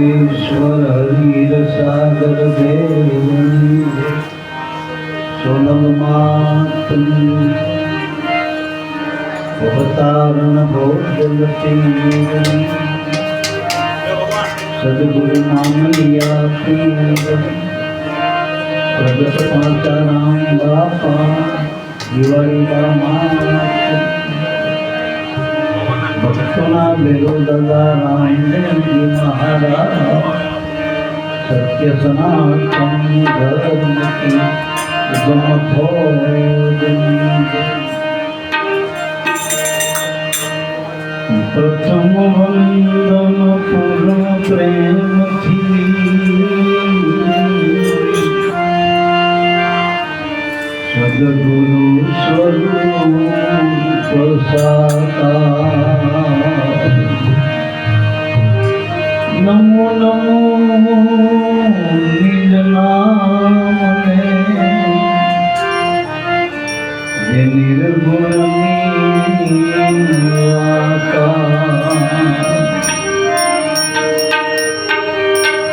ईश्वर हरीर सागर देवनी सोनल मातनी अवतारण भोजलती सदगुरु नाम लिया प्रगट पाचा राम बापा दिवाली का भक्तों बेरो दादा राम महाराज सत्य सनातन धर्म की प्रथम वंदन पूर्ण प्रेम थी सदगुरु स्वरूप साकार नमो नमो निज नाम में निर्गुण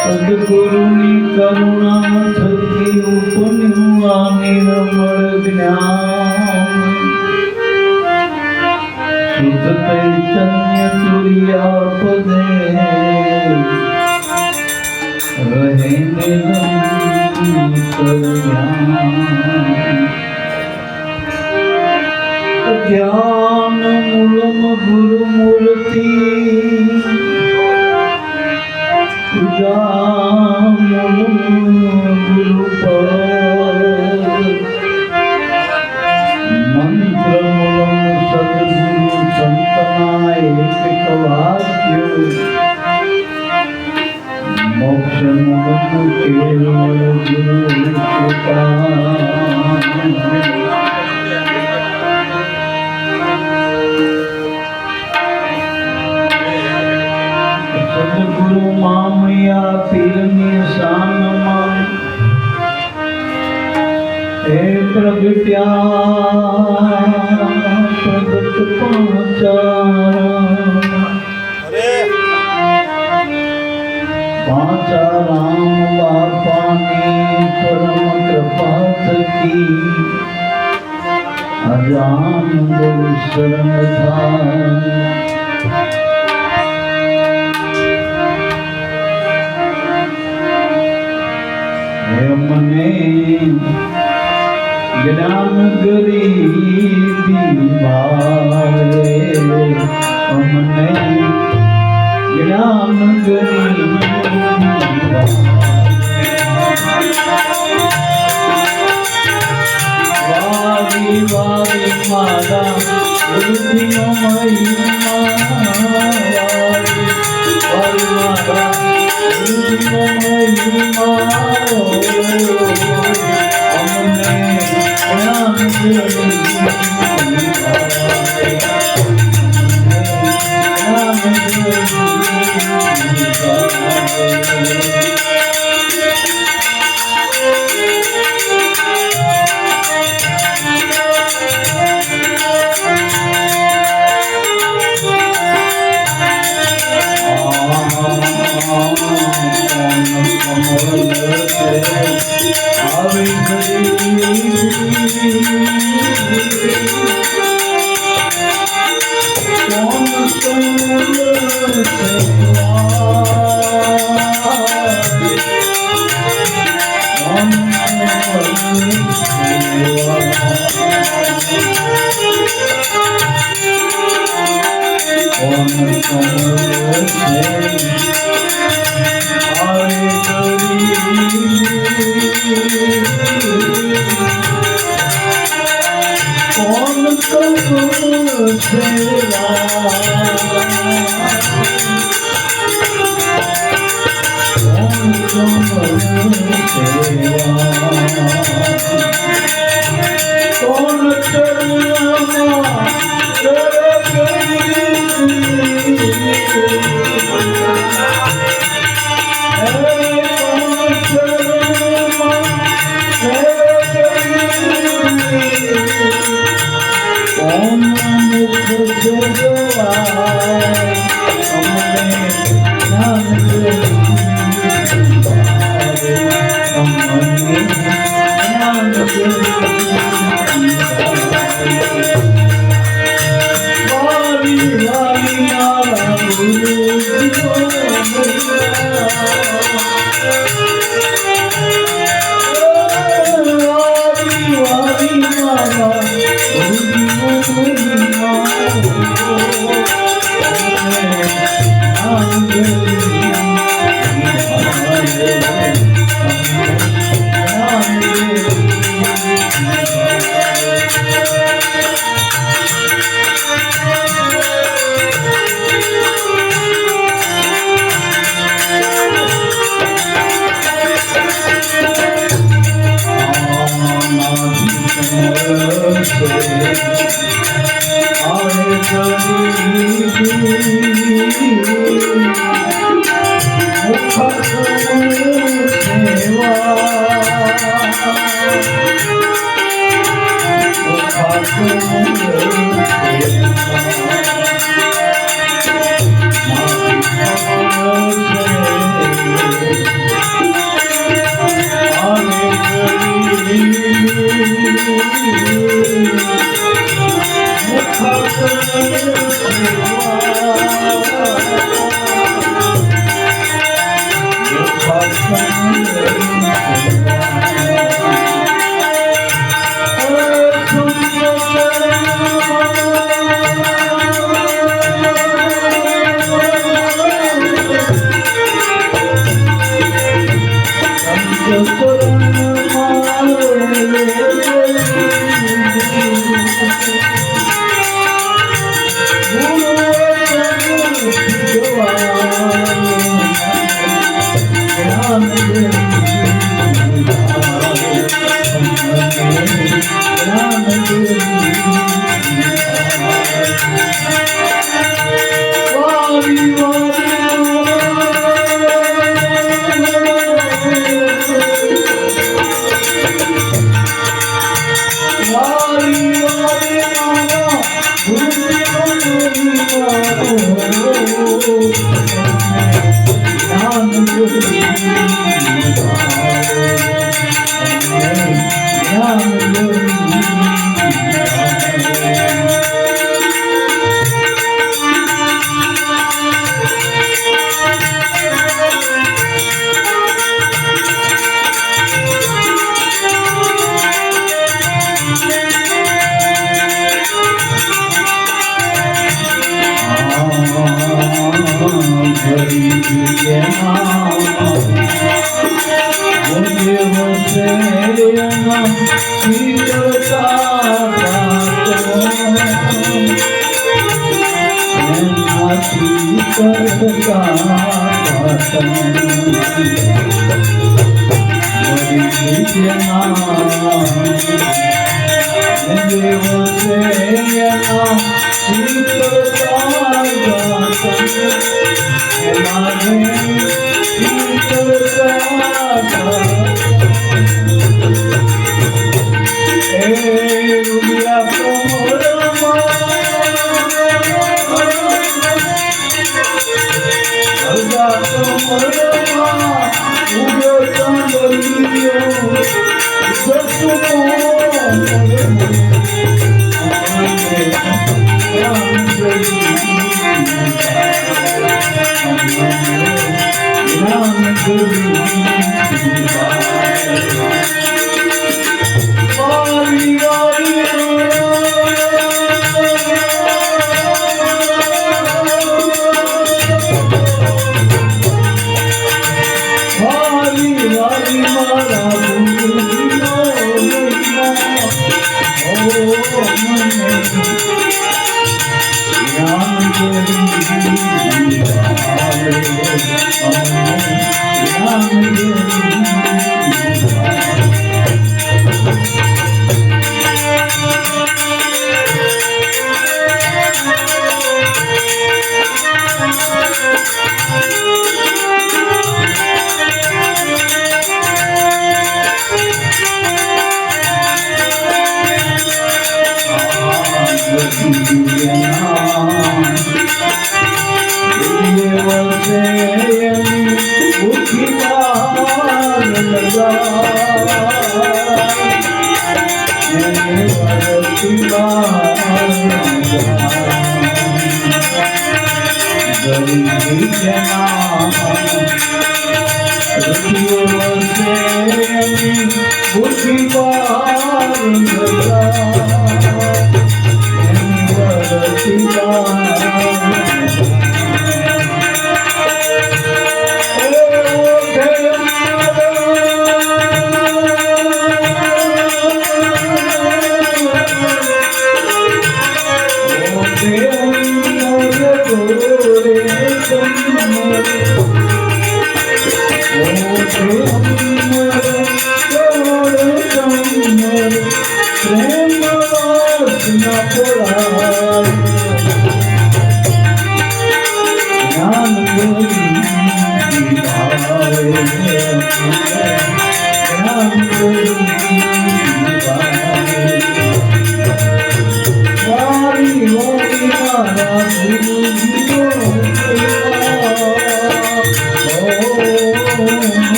सदगुरु की करुणा थकी उपनिवा निर्मल ज्ञान शुद्ध चैतन्य तुरिया पदे रहे निरंतर ज्ञान मूलम गुरु मूर्ति पूजा मूलम गुरु पद मंत्र मूलम सदगुरु संतनाय वाक्य मोक्ष मूलम केवल गुरु कृपा सदगुरु मामया पीरनी शान मान हे प्रगट्या प्रगट पाचा पाचा राम बापानी परम कृपा थकी अजान शरण धाम मने ज्ञान गरीबी मारे हमने ज्ञान गरीबी वारी वारी मारा बुद्धि महिमा वारी मारा बुद्धि महिमा हमने ज्ञान Om Namah Shivaya.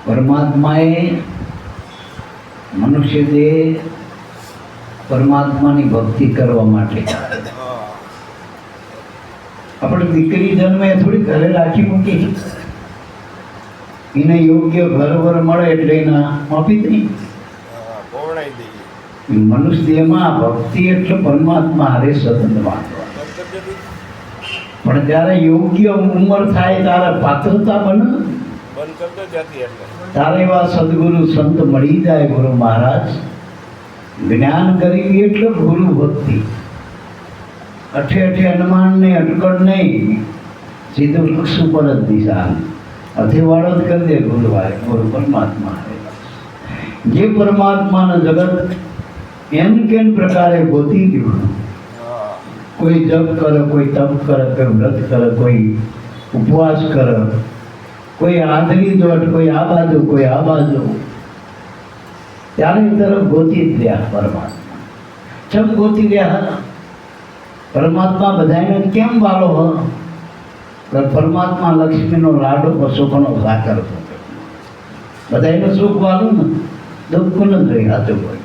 પરમાત્માએ મનુષ્ય દેહ પરમાત્માની ભક્તિ કરવા માટે આપણે દીકરી જન્મે થોડી ઘરે રાખી મૂકી, એને યોગ્ય ઘર વર મળે એટલે એના આપી દઈ. મનુષ્ય દેહમાં ભક્તિ એટલે પરમાત્મા હારે સતત બાંધવા. પણ જ્યારે યોગ્ય ઉંમર થાય ત્યારે પાત્રતા બને, તારે એવા સદગુરુ સંત મળી જાય. ગુરુ મહારાજ જ્ઞાન કરી એટલે ગુરુ ભક્તિ. અઠે અઠે હનુમાન ને અટકળ નહીં, સીધું લક્ષ ઉપર જ દિશા અથેવાળો જ કરી દે. ગુરુ પરમાત્મા જે પરમાત્માના જગત એમ કેમ પ્રકારે ગોતી ગયું. કોઈ જપ કરે, કોઈ તપ કરે, કોઈ વ્રત કરે, કોઈ ઉપવાસ કરે, કોઈ આંધળી દોટ, કોઈ આ બાજુ, કોઈ આ બાજુ. ત્યારે તરફ ગોતી જ રહ્યા પરમાત્મા. ચમ ગોતી રહ્યા હતા પરમાત્મા બધાને કેમ વાલો હ? પરમાત્મા લક્ષ્મીનો લાડો પશુકનો સાકર બધાને સુખ વાલું ને દુઃખ ન જ રહી હાથું હોય.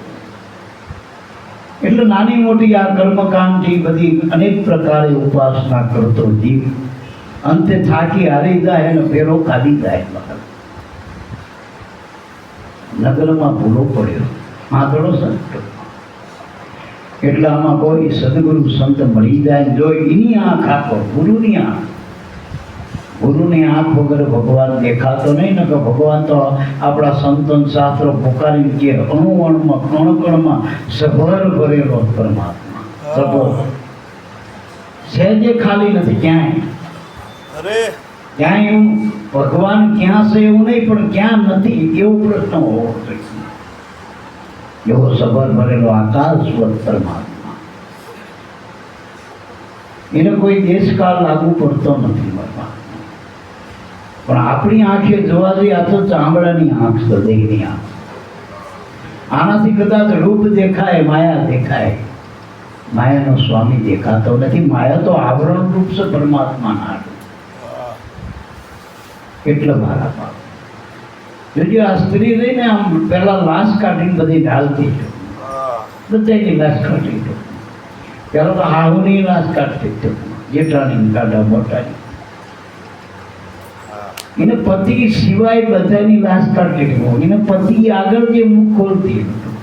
એટલે નાની મોટી આ કર્મકાંડથી બધી અનેક પ્રકારે ઉપાસના કરતો જીવ અંતે થાકી હારી જાય અને ફેરો ખાલી જાય. નગરમાં ભૂલો પડ્યો આંધળો સંત. એટલે આમાં કોઈ સદગુરુ સંત મળી જાય જો એની આંખ આપો, ગુરુની આંખ. ગુરુની આંખ વગર ભગવાન દેખાતો નહીં ને. કે ભગવાન તો આપણા સંતન શાસ્ત્રો પોકારી કે અણુઅણમાં કણકણમાં સભર ભરેલો પરમાત્મા. સભર સહેજે ખાલી નથી ક્યાંય. ક્યાંય એવું ભગવાન ક્યાં છે એવું નહીં, પણ ક્યાં નથી એવો પ્રશ્ન હોવો જોઈએ. એવો સભર ભરેલો આકાશવત પરમાત્મા. એને કોઈ દેશકાળ લાગુ પડતો નથી પરમાત્મા. પણ આપણી આંખે જોવા જઈએ આ તો ચામડાની આંખ છે, દેહની આંખ. આનાથી કદાચ રૂપ દેખાય, માયા દેખાય. માયાનો સ્વામી દેખાતો નથી. માયા તો આવરણ રૂપ છે પરમાત્માના. એટલે મારા બાપ જોજો આ સ્ત્રી રહીને આમ પહેલા લાશ કાઢીને બધી ઢાલતી છે, બધાની લાશ કાઢી દો. પહેલા તો હાહુની લાશ કાઢતી હતી, જેઠાણી કાઢા મોટાની. એને પતિ સિવાય બધાની લાશ કાઢી દીધો. એને પતિ આગળ જે મુખ ખોલતી હતું,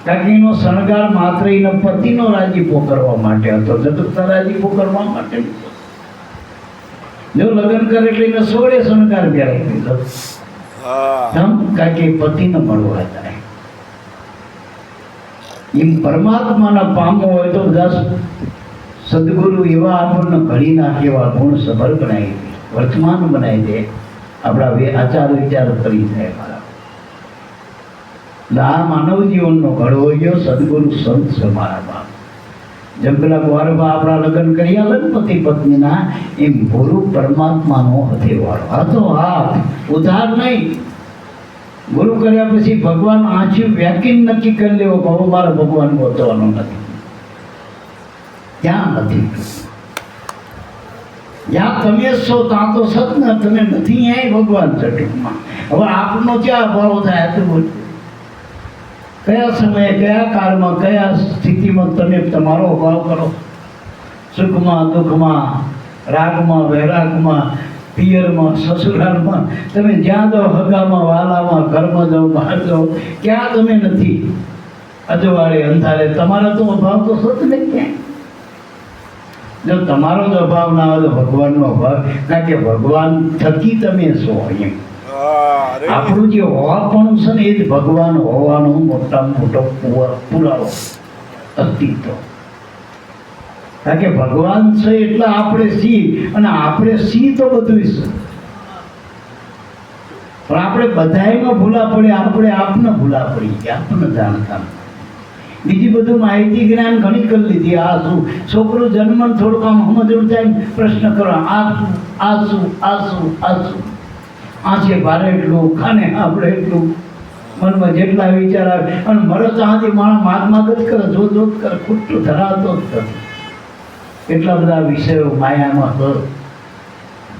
કારણ કે એનો શણગાર માત્ર એના પતિનો રાજીપો કરવા માટે હતો, જગતના રાજીપો કરવા માટે નહીં. જો લગ્ન કરે એટલે એને સોળે શણગાર પહેરાવી દીધો. કારણ કે પતિને મળવા જાય. એમ પરમાત્માના પામો હોય તો બધા સદગુરુ એવા આપણને ઘડી નાખે, એવા ગુણ સભર બનાવી દે, વર્તમાન બનાવી દે, આપણા આચાર વિચાર કરી જાય. મારા આ માનવ જીવનનો ઘડવો ગયો સદગુરુ સંત છે મારા બાપ. જેમ પેલા કુંવારબા આપણા લગ્ન કરી આલે ને પતિ પત્નીના, એમ ગુરુ પરમાત્માનો હથેવાળો, હાથો હાથ, ઉધાર નહીં. ગુરુ કર્યા પછી ભગવાન આંચું વ્યાકીન નક્કી કરી લેવો કે હવે મારે ભગવાન ગોતવાનો નથી. ત્યાં નથી. જ્યાં તમે છો ત્યાં તો સત ને, તમે નથી ત્યાં ભગવાન છે ટૂંકમાં. હવે આપનો ક્યાં ભાવ થાય તો બોલ. કયા સમયે, કયા કાળમાં, કયા સ્થિતિમાં તમે તમારો ભાવ કરો? સુખમાં, દુઃખમાં, રાગમાં, વૈરાગમાં, પિયરમાં, સસુરાલમાં, તમે જ્યાં દો, હગામાં, વાલામાં, ઘરમાં જાઓ, બહાર જાઓ, ક્યાં તમે નથી? અજવાળે અંધારે તમારો તો અભાવ તો સત ને ક્યાંય. જો તમારો જ અભાવ ના હોય તો ભગવાનનો અભાવ, કારણ કે ભગવાન થકી તમે છો. એમ આપણું જે હોવાપણું છે ને એ જ ભગવાન હોવાનો મોટામાં મોટો પુરાવો, અસ્તિત્વ. કારણ કે ભગવાન છે એટલે આપણે સી, અને આપણે સી તો બધું છે. પણ આપણે બધામાં ભૂલા પડે, આપણે આપને ભૂલા પડી ગયા, આપણને જાણતા. બીજી બધું માહિતી જ્ઞાન ઘણી કરી લીધી. આ શું, છોકરો જન્મ થોડુંક આમ સમજણ થાય, પ્રશ્ન કરવા, આ શું, આ શું, આ શું, આ શું, આ છે ભારે એટલું, ખાને આપણે એટલું, મનમાં જેટલા વિચાર આવે. અને મરે તો આથી માણસ માગ જ કરે, જોત જોત કરે, ખોટું ધરાવતો જ નથી. એટલા બધા વિષયો માયામાં તો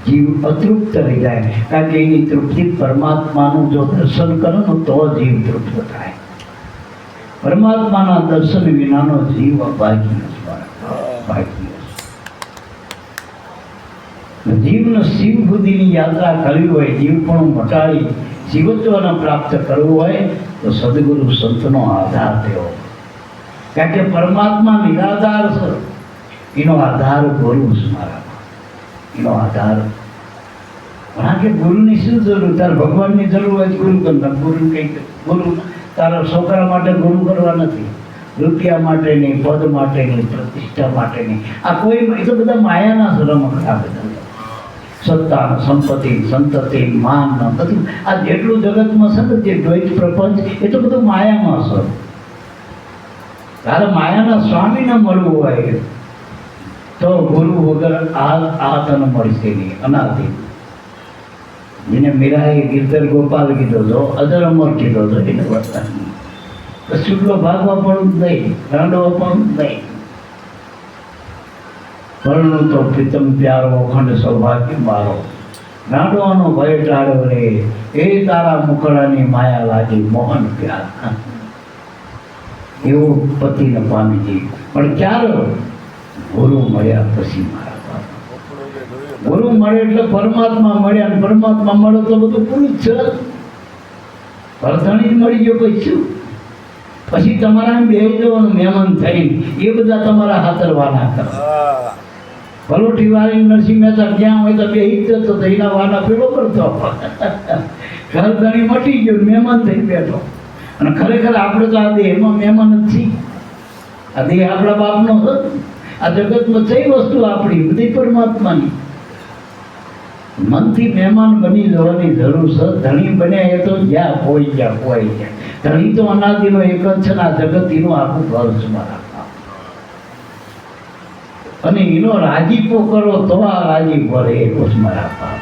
જીવ અતૃપ્ત રહી જાય. કારણ કે એની તૃપ્તિ પરમાત્માનું જો દર્શન કરો ને તો જીવ તૃપ્ત થાય. પરમાત્માના દર્શન વિનાનો જીવ અભાગી ભાગી. જીવને શિવ સુધીની યાત્રા કરવી હોય, જીવપણું મટાડી શિવત્વને પ્રાપ્ત કરવું હોય તો સદગુરુ સંતનો આધાર લેવો. કારણ કે પરમાત્મા નિરાધાર છે, એનો આધાર ગુરુ છે મારા. એનો આધાર. કારણ કે ગુરુની શું જરૂર? તારે ભગવાનની જરૂર હોય ગુરુ કરતા. ગુરુ કંઈક ગુરુ તારા છોકરા માટે ગુરુ કરવા નથી, રૂપિયા માટે નહીં, પદ માટે નહીં, પ્રતિષ્ઠા માટે નહીં. આ કોઈ, એ તો બધા માયાના રમકડા બધા. સત્તા, સંપત્તિ, સંતતિ, માન, બધું આ જેટલું જગતમાં છે ને, જે દ્વૈત પ્રપંચ, એ તો બધું માયામાં છે. તારે માયાના સ્વામીને મળવું હોય તો ગુરુ વગર આ તને મળશે નહીં. અનાદિ, જેને મીરાએ ગીરધર ગોપાલ કીધો હતો, અજર અમર કીધો હતો, એને વર્તન શુક્લો ભાગવા પણ નહીં, રાંડવા પણ નહીં. પરણું તો પ્રીતમ પ્યારો, અખંડ સૌભાગ્ય મારો, રાંડવાનો ભય ટાળો રે, એ તારા મુખડાની માયા લાગી મોહન પ્યાર. એવું પતિને પામી ગઈ. પણ ક્યારે? ગુરુ મળ્યા પછી મારા બાપ. ગુરુ મળે એટલે પરમાત્મા મળ્યા, અને પરમાત્મા મળે તો બધું પૂરું જ છે. વર્ધણી જ મળી ગયો પછી શું? પછી તમારા બે જવાનું મહેમાન થઈને એ બધા તમારા હાથરવાના કરે. પલોઠી વાળી નરસિંહ મહેતા ક્યાં હોય તો બે જતો તો એના વાના પેલો કરતો. ઘર ઘણી મટી ગયું, મહેમાન થઈને બેઠો. અને ખરેખર આપણે તો આ દેહમાં મહેમાન જ છીએ. આ દેહ આપણા બાપનો છે. આ જગતમાં કઈ વસ્તુ આપણી, બધી પરમાત્માની. મનથી મહેમાન બની જવાની જરૂર છે. ધણી બન્યા એ તો જ્યાં હોય ગયા હોય ગયા. ધણી તો અનાદિનો એક જ છે ને, આ જગત એનું આખું ઘર છે મારા. અને એનો રાજીપો કરો તો આ રાજીપો રહે મારા બાપ.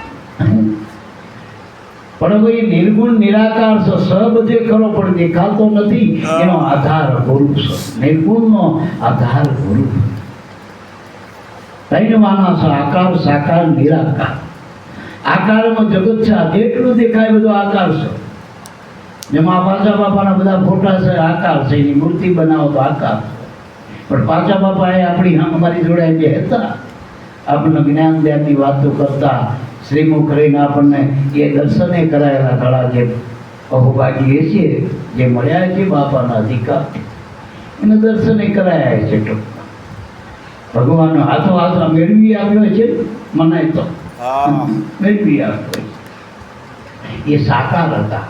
પણ હવે નિર્ગુણ નિરાકાર છે, સ બધે કરો પણ દેખાતો નથી. એનો આધાર ગુરુ છે. નિર્ગુણનો આધાર ગુરુ. ત્રણ માના છે, આકાર, સાકાર, નિરાકાર. આકારમાં જગત છે, જેટલું દેખાય બધું આકાર છે. જેમાં પાછા બાપાના બધા ફોટા છે, આકાર છે, એની મૂર્તિ બનાવો તો આકાર, પણ પાછા બાપા એ આપણી અમારી જોડે જે હતા, આપણને જ્ઞાન ધ્યાનની વાતો કરતા, શ્રીમુખ રહીને આપણને એ દર્શને કરાયેલા ઘણા જે અહોભાગીએ છીએ, જે મળ્યા છે બાપાના અધિકાર, એને દર્શને કરાયા છે. ટૂંકમાં ભગવાનનો હાથો હાથ મેળવી આવ્યો છે, મનાય તો મેળવી આવ્યો. એ સાકાર હતા.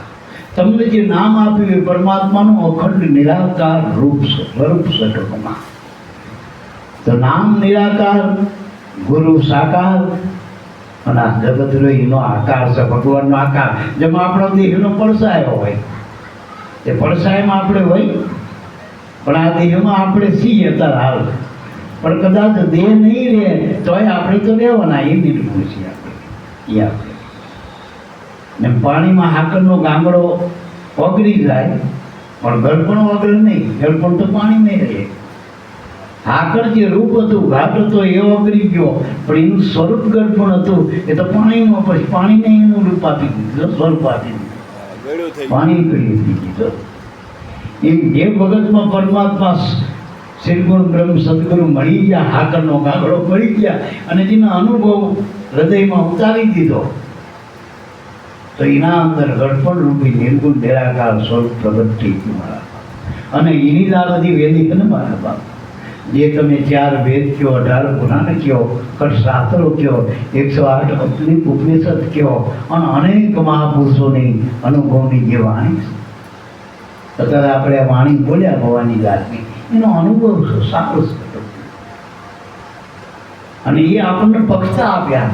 તમને જે નામ આપ્યું એ પરમાત્માનું અખંડ નિરાકાર રૂપ છે, સ્વરૂપ છે ટૂંકમાં. તો નામ નિરાકાર, ગુરુ સાકાર, અને આ જગતનો એનો આકાર છે, ભગવાનનો આકાર. જેમાં આપણો દેહનો પડછાયો હોય, એ પડછાયામાં આપણે હોય, પણ આ દેહમાં આપણે છીએ અત્યારે હાલ. પણ કદાચ દેહ નહીં રહે તોય આપણે તો રહેવાના, એ નિર્ભૂળ છીએ આપણે. એ આપણે ને પાણીમાં હાકરનો ગાંગડો ઓગળી જાય, પણ ગળપણ ઓગળે નહીં. ગળપણ તો પાણી નહીં રહે. હાકર જે રૂપ હતું, ઘાટ હતો, એ ઓગળી ગયો, પણ એનું સ્વરૂપ ગળપણ હતું, એ તો પાણીમાં, પછી પાણીને એનું રૂપ આપી દીધું, સ્વરૂપ આપી દીધું, પાણી ગળી દીધું. એમ જે ભગતમાં પરમાત્મા શ્રીગુણ બ્રહ્મ સદગુરુ મળી ગયા, હાકરનો ગાંગડો મળી ગયા, અને જેનો અનુભવ હૃદયમાં ઉતારી દીધો, તો એના અંદર ગળપણ રૂપી નિર્ગુણ નિરાકાર સ્વરૂપ પ્રગટ થઈ ગયું મારા બાપ. અને એની જ આ બધી વેદી છે ને મારા બાપ. જે તમે 4 વેદ કયો, 18 પુરાણ કયો, કટશાસ્ત્રો કયો, 108 ઉપનિષદ કયો, અને અનેક મહાપુરુષોની અનુભવની જે વાણી છે. અત્યારે આપણે આ વાણી બોલ્યા ભવાની જાતની, એનો અનુભવ છે, સારો છે. અને એ આપણને પક્ષતા આપ્યા.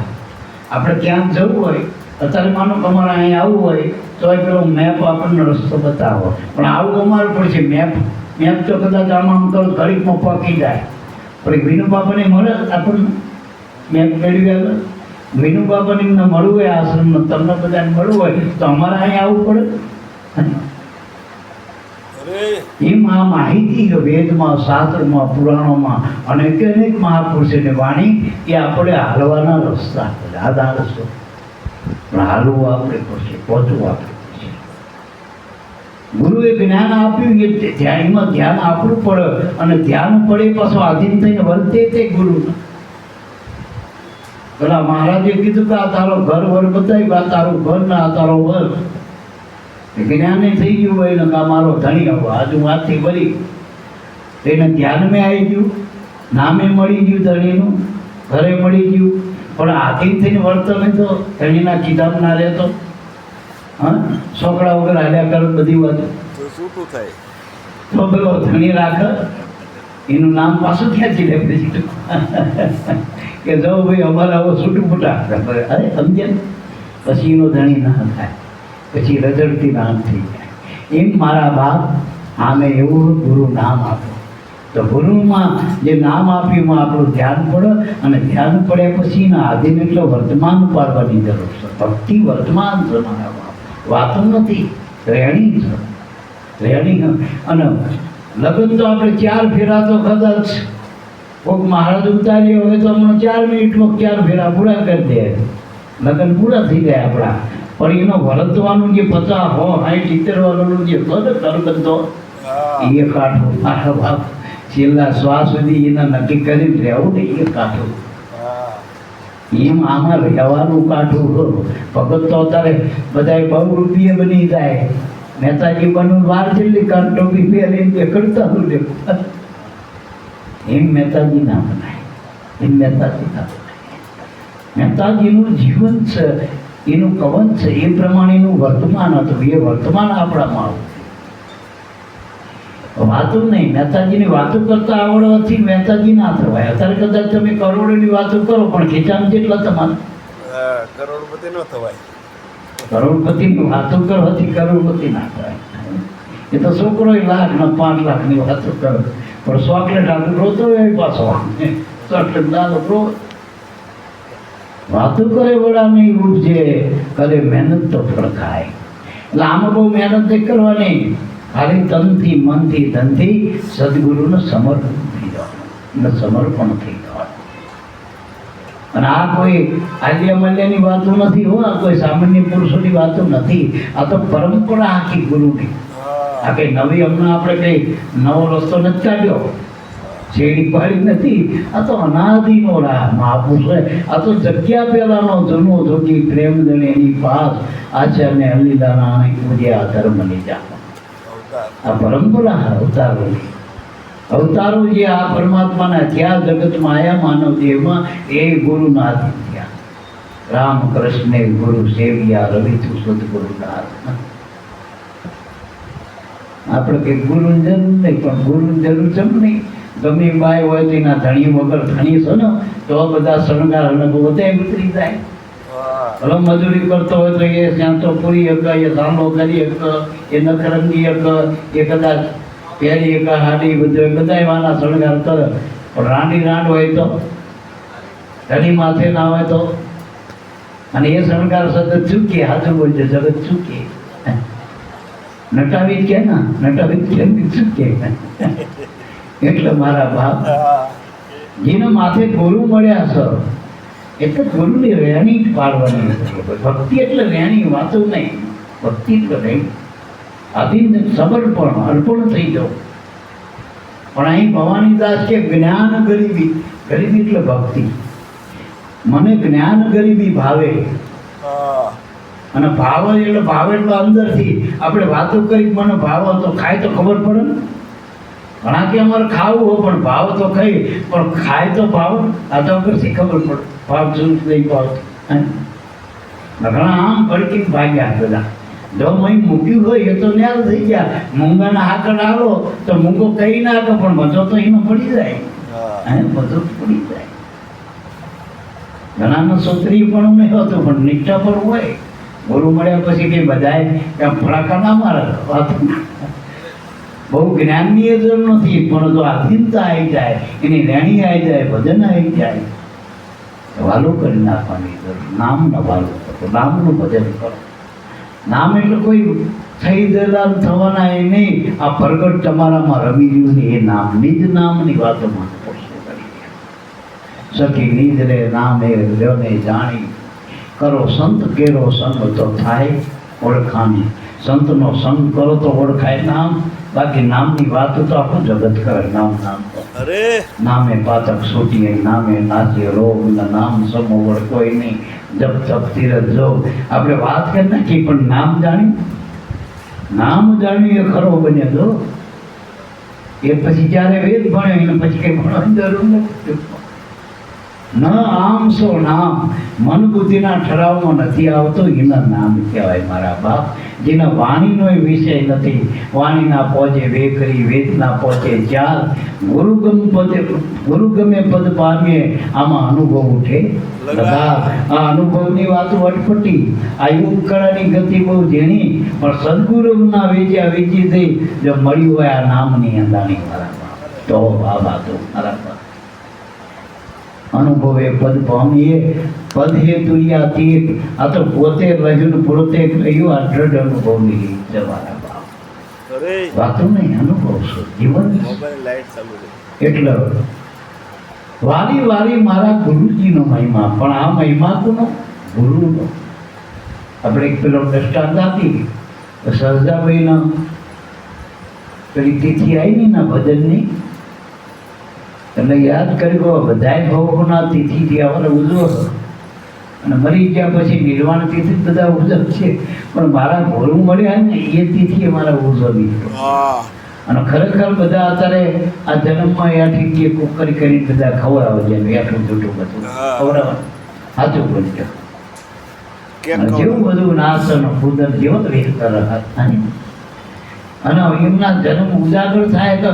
આપણે ક્યાંક જવું હોય, અત્યારે માનો કે અમારે અહીંયા આવવું હોય તો એ પેલો મેપ આપણને રસ્તો બતાવો, પણ આવું અમારે પડશે. મેપ તો કદાચ આમ તો ઘડીકમાં પકી જાય, પણ વિનુ બાપાને મળે આપણને મેપ મેળવી આવે. વિનુ બાપાને એમને મળવું હોય આશ્રમમાં, તમને બધાને મળવું હોય તો અમારે અહીંયા આવવું પડે. એમ આ માહિતી વેદમાં, શાસ્ત્રમાં, પુરાણોમાં અનેક અનેક મહાપુરુષોની વાણી એ આપણે હાલવાના રસ્તા આધાર છે. પણ હાલવું આપણે પડશે, પહોંચવું આપણે પડશે. ગુરુએ જ્ઞાન આપ્યું એ ધ્યાનમાં ધ્યાન આપવું પડે, અને ધ્યાન પડે પાછું આધીન થઈને વર્તે તે ગુરુ. પેલા મહારાજે કીધું કે આ તારો ઘર વર બતાવ્યું, આ તારું ઘર ને આ તારો વર. જ્ઞાને થઈ ગયું હોય ને આ મારો ધણી આવો આજુ વાતથી ભરી, એને ધ્યાનમાં આવી ગયું, નામે મળી ગયું, ધણીનું ઘરે મળી ગયું, પણ આધીન થઈને વર્તન તો ધણીના કિતાબ ના રહેતો. હા, છોકરા વગર હાલ્યા કરે બધી વાત છૂટું થાય તો પેલો ધણી રાખે, એનું નામ પાછું ક્યાંથી લે પછી કે જાઓ ભાઈ અમારે આવો છૂટું ફૂટા અરે સમજે, પછી એનો ધણી ના થાય, પછી રજડતી નામ થઈ જાય. એમ મારા બાપ આમે એવું ગુરુ નામ આપો, તો ગુરુમાં જે નામ આપ્યું એમાં આપણું ધ્યાન પડે, અને ધ્યાન પડ્યા પછી એના આધીન એટલે વર્તમાન પાડવાની જરૂર છે. ભક્તિ વર્તમાન છે મારા બાપ, વાતો નથી, રહેણી છે, રહેણી. અને લગ્ન તો આપણે 4 ફેરા તો કદાચ કોઈક મહારાજ ઉતારીએ હોય તો હમણાં 4 મિનિટમાં 4 ફેરા પૂરા કરી દે, લગ્ન પૂરા થઈ જાય આપણા. પણ એનો વર્તવાનું જે 50, 60, 70 વાળાનું જે કરગંધો એ કાઢવું મારા બાપ. છેલ્લા શ્વાસ સુધી એને નક્કી કરીને રહેવું ને એ કાઢવું. એમ આમાં રહેવાનું કાઢવું. ભગત તો અત્યારે બધા બહુ રૂપિયે બની જાય. મહેતાજી બનવું વાર જેટલી ટોપી પહેરીને કરતા હતું. એમ મહેતાજી ના બનાય, એમ મહેતાજી ના બનાય. મહેતાજીનું જીવન છે, એનું કવન છે, એ પ્રમાણેનું વર્તમાન હતું. એ વર્તમાન આપણામાં આવું. વાતો નહીં, મહેતાજીની વાતો કરતા આવડવાથી મહેતાજી ના થવાય. અત્યારે કદાચ તમે કરોડોની વાતો કરો, પણ ખીચામાં જેટલા તમારે કરોડપતિ ન થવાય. કરોડપતિની વાતો કરવાથી કરોડપતિ ના થાય. એ તો છોકરો 1 લાખ ને 5 લાખની વાતો કરે, પણ ચોકલેટ આટલું રોતો હોય પાછો ચોકલેટ દાદો રો વાતો કરે વડાની રૂપ છે, કરે મહેનત તો ફળ ખાય. એટલે આમાં બહુ મહેનત નહીં કરવાની, ખાલી તનથી, મનથી, ધનથી સદગુરુને સમર્પણ થઈ જવાનું, સમર્પણ થઈ જવાનું. અને આ કોઈ આલ્યા મલ્યાની વાતો નથી હો, આ કોઈ સામાન્ય પુરુષોની વાતો નથી. આ તો પરંપરા આખી ગુરુની. આ કઈ નવી હમણાં આપણે કઈ નવો રસ્તો નથી કાઢ્યો, શેરડી પાડી નથી. આ તો અનાદિનો રાહ મહાપુરુષ. આ તો જગ્યા પહેલાનો જૂનો જોગી પ્રેમદળ એની પાસ આચાર્ય હલિદાના પૂજ્યા ધર્મની જાણ. આ પરંપરા અવતારોની. અવતારો જે આ પરમાત્માના થયા જગતમાં આયા માનવ દેહમાં, એ ગુરુના આધીન થયા. રામ કૃષ્ણે ગુરુ સેવ્યા રવિતુ સદગુરુના. આપણે કઈ ગુરુની જરૂર નહીં, પણ ગુરુની જરૂર છે નહીં. ગમે બાય હોય તો એના ધણી વગર ધણી છે ને તો બધા શણગાર અને બધા ઉતરી જાય. ભલે મજૂરી કરતો હોય તો એ ત્યાં તો પૂરી એક, એ સાંભળો કરી એક, એ નખરંગી એક, એ કદાચ પહેરી એક હાડી બધું બધા વાના શણગાર કરે. પણ રાંડી રાંડ હોય તો, ધણી માથે ના હોય તો, અને એ શણગાર સતત ચૂકે, હાજર બોલશે જગત ચૂકે. નટાવી કે ના નટાવી કેમ ચૂકે. એટલે મારા બાપ જેના માથે ગુરુ મળ્યા છે એટલે ગુરુની રહેણી જ પાડવાની. ભક્તિ એટલે રહેણી વાતો નહીં, ભક્તિ એટલે નહીં. આધીન સમર્પણ અર્પણ થઈ જવું. પણ અહીં ભવાનીદાસ કે જ્ઞાન ગરીબી, ગરીબી એટલે ભક્તિ. મને જ્ઞાન ગરીબી ભાવે, અને ભાવ એટલે અંદરથી આપણે વાતો કરી મને ભાવ તો ખાય તો ખબર પડે ને. ઘણા કે અમારે ખાવું હોય પણ ભાવ તો ખાઈ, પણ ખાય તો ભાવ આ તો વગરથી ખબર પડે ભાવ શું નહીં ભાવતું. ઘણા આમ ભડકીને ભાગ્યા બધા. જો મય મૂક્યું હોય એ તો ન્યાલ થઈ ગયા. મૂંગાના હાકડ આવો તો મૂંગો કહી નાખે, પણ મજો તો એનો પડી જાય. મજો પડી જાય. ઘણાનો સોત્રી પણ નહીં હોતું, પણ નિષ્ઠા પણ હોય. ગુરુ મળ્યા પછી કઈ બધાય ફળાકા ના મારે. બહુ જ્ઞાનની જરૂર નથી, પણ જો આધીનતા આવી જાય, એની રેણી આવી જાય, ભજન આવી જાય, વાલો કરી નાખવાની જરૂર. નામનો વાલો કરો, નામનું ભજન કરો. નામ એટલે કોઈ થઈ ગયેલા થવાના એ નહીં. આ પ્રગટ તમારામાં રમી રહ્યું ને એ નામ, નિજ નામની વાતોમાં સખી નિજ રે નામે લ્યોને જાણી, કરો સંત કેરો સંગ તો થાય ઓળખાણી. સંતનો સંગ કરો તો ઓળખાય નામ. બાકી નામની વાત તો આખું જગત કરે. નામ અરે નામે પાતક છૂટીએ, નામે નાચે રોગ, નામ સમોવડ કોઈ નહીં. જપ તપ તીરથ જો આપણે વાત કરી નાખી, પણ નામ જાણ્યું, નામ જાણ્યું એ ખરો બને જો. એ પછી જ્યારે વેદ ભણ્યો એને પછી કઈ ભણવાની જરૂર નથી. ન આમ સો નામ મન બુદ્ધિના ઠરાવમાં નથી આવતો, એના નામ કહેવાય મારા બાપ. જેના વાણીનો વિષય નથી, વાણીના પહોંચે વેકરી, વેદના પહોંચે ચાર, ગુરુગમે પદ પામીએ, આમાં અનુભવ ઉઠે લગા. આ અનુભવની વાતો અટપટી, આ યુગ કળાની ગતિ બહુ ઝીણી, પણ સદગુરુના વેચ્યા વેચી થઈ જો મળ્યું હોય આ નામની અંદાણી મારા બાપ, તો આ વાતો મારા બાપ. અનુભવે પદ પામીએ, પદ હે તુરિયા તીર. આ તો પોતે રહ્યું પોતે કહ્યું, આ દ્રઢ અનુભવની જવાના બાપ. વાતો નહીં, અનુભવ છે જીવન. એટલે વારી વારી મારા ગુરુજીનો મહિમા. પણ આ મહિમા કોનો? ગુરુનો. આપણે એક પેલો દ્રષ્ટાંત આપી સહજાભાઈના પેલી તિથિ આવી ને ભજનની, એટલે યાદ કર્યું બધાય ભવોના તિથિથી આપણે ઉજવો, અને મરી ગયા પછી નિર્વાણ તિથિ બધા ઉજવ છે, પણ મારા ગુરુ મળ્યા ને એ તિથિ અમારા ઉજવવી. અને ખરેખર બધા અત્યારે આ જન્મમાં યાથી કુકરી કરીને બધા ખવડાવે છે, એટલું જૂઠું બધું ખવડાવે. સાચું બોલજો. જેવું બધું નાસન કુદરત જેવો વેચતા રહ્યા, અને એમના જન્મ ઉજાગર થાય તો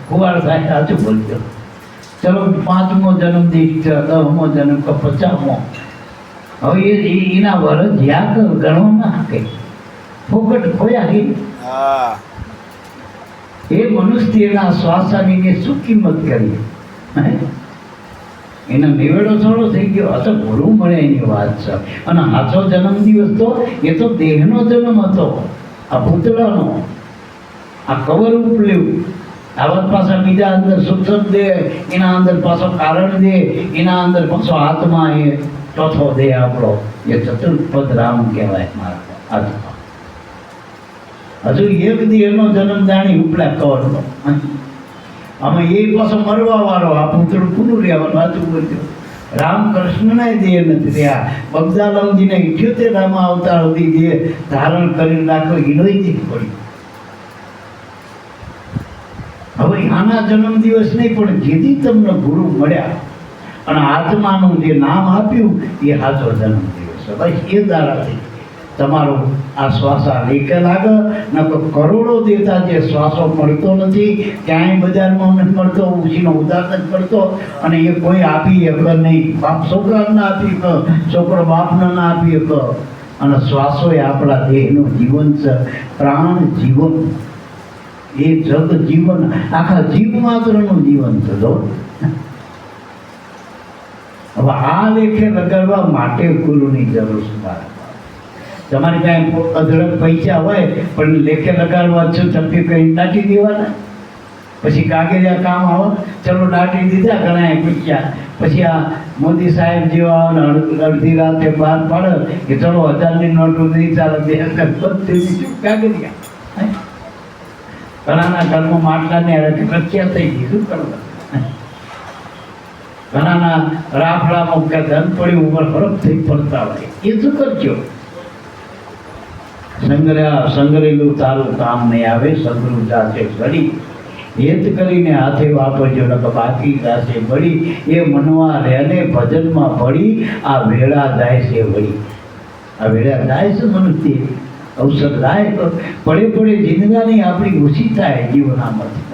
કુવાડ થાય. સાચું બોલજો. ચલો 5મો જન્મ દીઠ 10મો જન્મ કે 50મો, હવે એના વરસ જ્યાં ગણવા ના કે ફોકટ ખોયા ગઈ. એ મનુષ્યના શ્વાસાની શું કિંમત કરી? એનો નિવેડો થોડો થઈ ગયો. આ તો ગુરુ મળે એની વાત છે. અને સાચો જન્મ દિવસ તો એ તો દેહનો જન્મ હતો, આ પૂતળાનો, આ કવર ઉપલેવું. આવા પાછા બીજા અંદર સૂક્ષ્મ દેહ, એના અંદર પાછો કારણ દેહ, એના અંદર પાછો આત્મા, એ ચોથો દેહ આપણો, એ ચતુર્પદ રામ કહેવાય મારા આત્મા. હજુ એક દી એનો જન્મ જાણી ઉપલા કવરનો, અમે એ પાછો મરવા વાળો, આ પૂતળું પૂરું રહેવાનું. વાંચું કરજો, રામકૃષ્ણના દેહ નથી રહ્યા. બગદાલમજીને 78 રામ અવતાર સુધી દેહ ધારણ કરીને રાખો, એનોય દેહ પડ્યો. હવે આના જન્મ દિવસ નહીં, પણ જેથી તમને ગુરુ મળ્યા અને આત્માનું જે નામ આપ્યું, એ સાચો જન્મ દિવસ. બસ એ દાડાથી તમારો આ શ્વાસા લેખે લાગે. ન તો કરોડો દેતા જે શ્વાસો મળતો નથી, ક્યાંય બજારમાં નથી મળતો, ઉછીનો ઉધાર નથી મળતો, અને એ કોઈ આપી શકે નહીં. બાપ છોકરાને ના આપી શકે, છોકરો બાપને ના આપી શકે. અને શ્વાસો એ આપણા દેહનું જીવન છે, પ્રાણ જીવન, એ જગ જીવન, આખા જીવ માત્રનું જીવન છે. જો હવે આ લેખે લગાડવા માટે ગુરુની જરૂર છે. તમારી પાસે અઢળક પૈસા હોય, પણ લેખે લગાડવા છું તપી કઈ દાટી દેવાના, પછી કાગળિયા કામ આવે. ચલો દાટી દીધા ઘણા પૈસા, પછી આ મોદી સાહેબ જેવા અડધી રાતે બહાર પાડે કે ચલો 1000ની નોટો નહીં ચાલે, 2000 કાગળિયા. ઘણાના ઘરમાં માટલાને રખ્યા થઈ ગઈ, શું કરવા? ઘણાના રાફડામાં ધન પડ્યું, ઉપર ફરક થઈ પડતા હોય, એ શું કરજો? સંગ્રેલું તારું કામ નહીં આવે, સંગ્રહ જાતે ઘડી હેત કરીને હાથે વાપરજો, નકર બાકી જાશે બળી. એ મનવા રહેને ભજનમાં પડી, આ વેળા જાય છે વળી. આ વેળા જાય છે મનુષ્ય, અવસર જાય તો પડે પડે જિંદગાની આપણી ઓછી થાય જીવનામાંથી.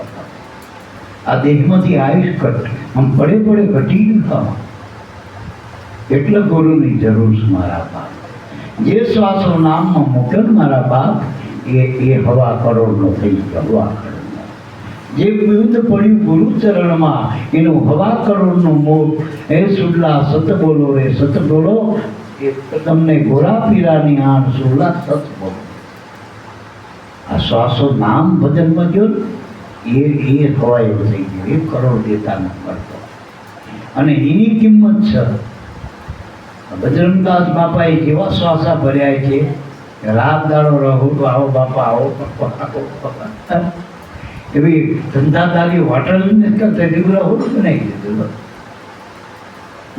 આ દેહમાંથી આયુષ ઘટ, આમ પડે પડે ઘટી ન થવા. એટલે ગુરુની જરૂર છે મારા બાપ. જે શ્વાસો નામમાં મૂક્યો મારા બાપ, એ હવા કરોડનો થઈ ગયો. હવા કરોડનો જે વિરુદ્ધ પડ્યું ગુરુ ચરણમાં, એનું હવા કરોડનું મોગ. એ સુડલા સત બોલો, એ સત બોલો, એ તમને ગોરા પીરાની આણ સુડલા સત બોલો. આ શ્વાસો નામ ભજનમાં ગયો, એ હવા એવું થઈ ગયું. 1 કરોડ દેતા ન કરતો, અને એની કિંમત છે. બજરંગદાસ બાપાએ કેવા શ્વાસા ભર્યા છે, રાત દાડો રહો તો આવો બાપા, આવો બાપા. એવી ધંધાદારી હોટલ બનાવી દીધું.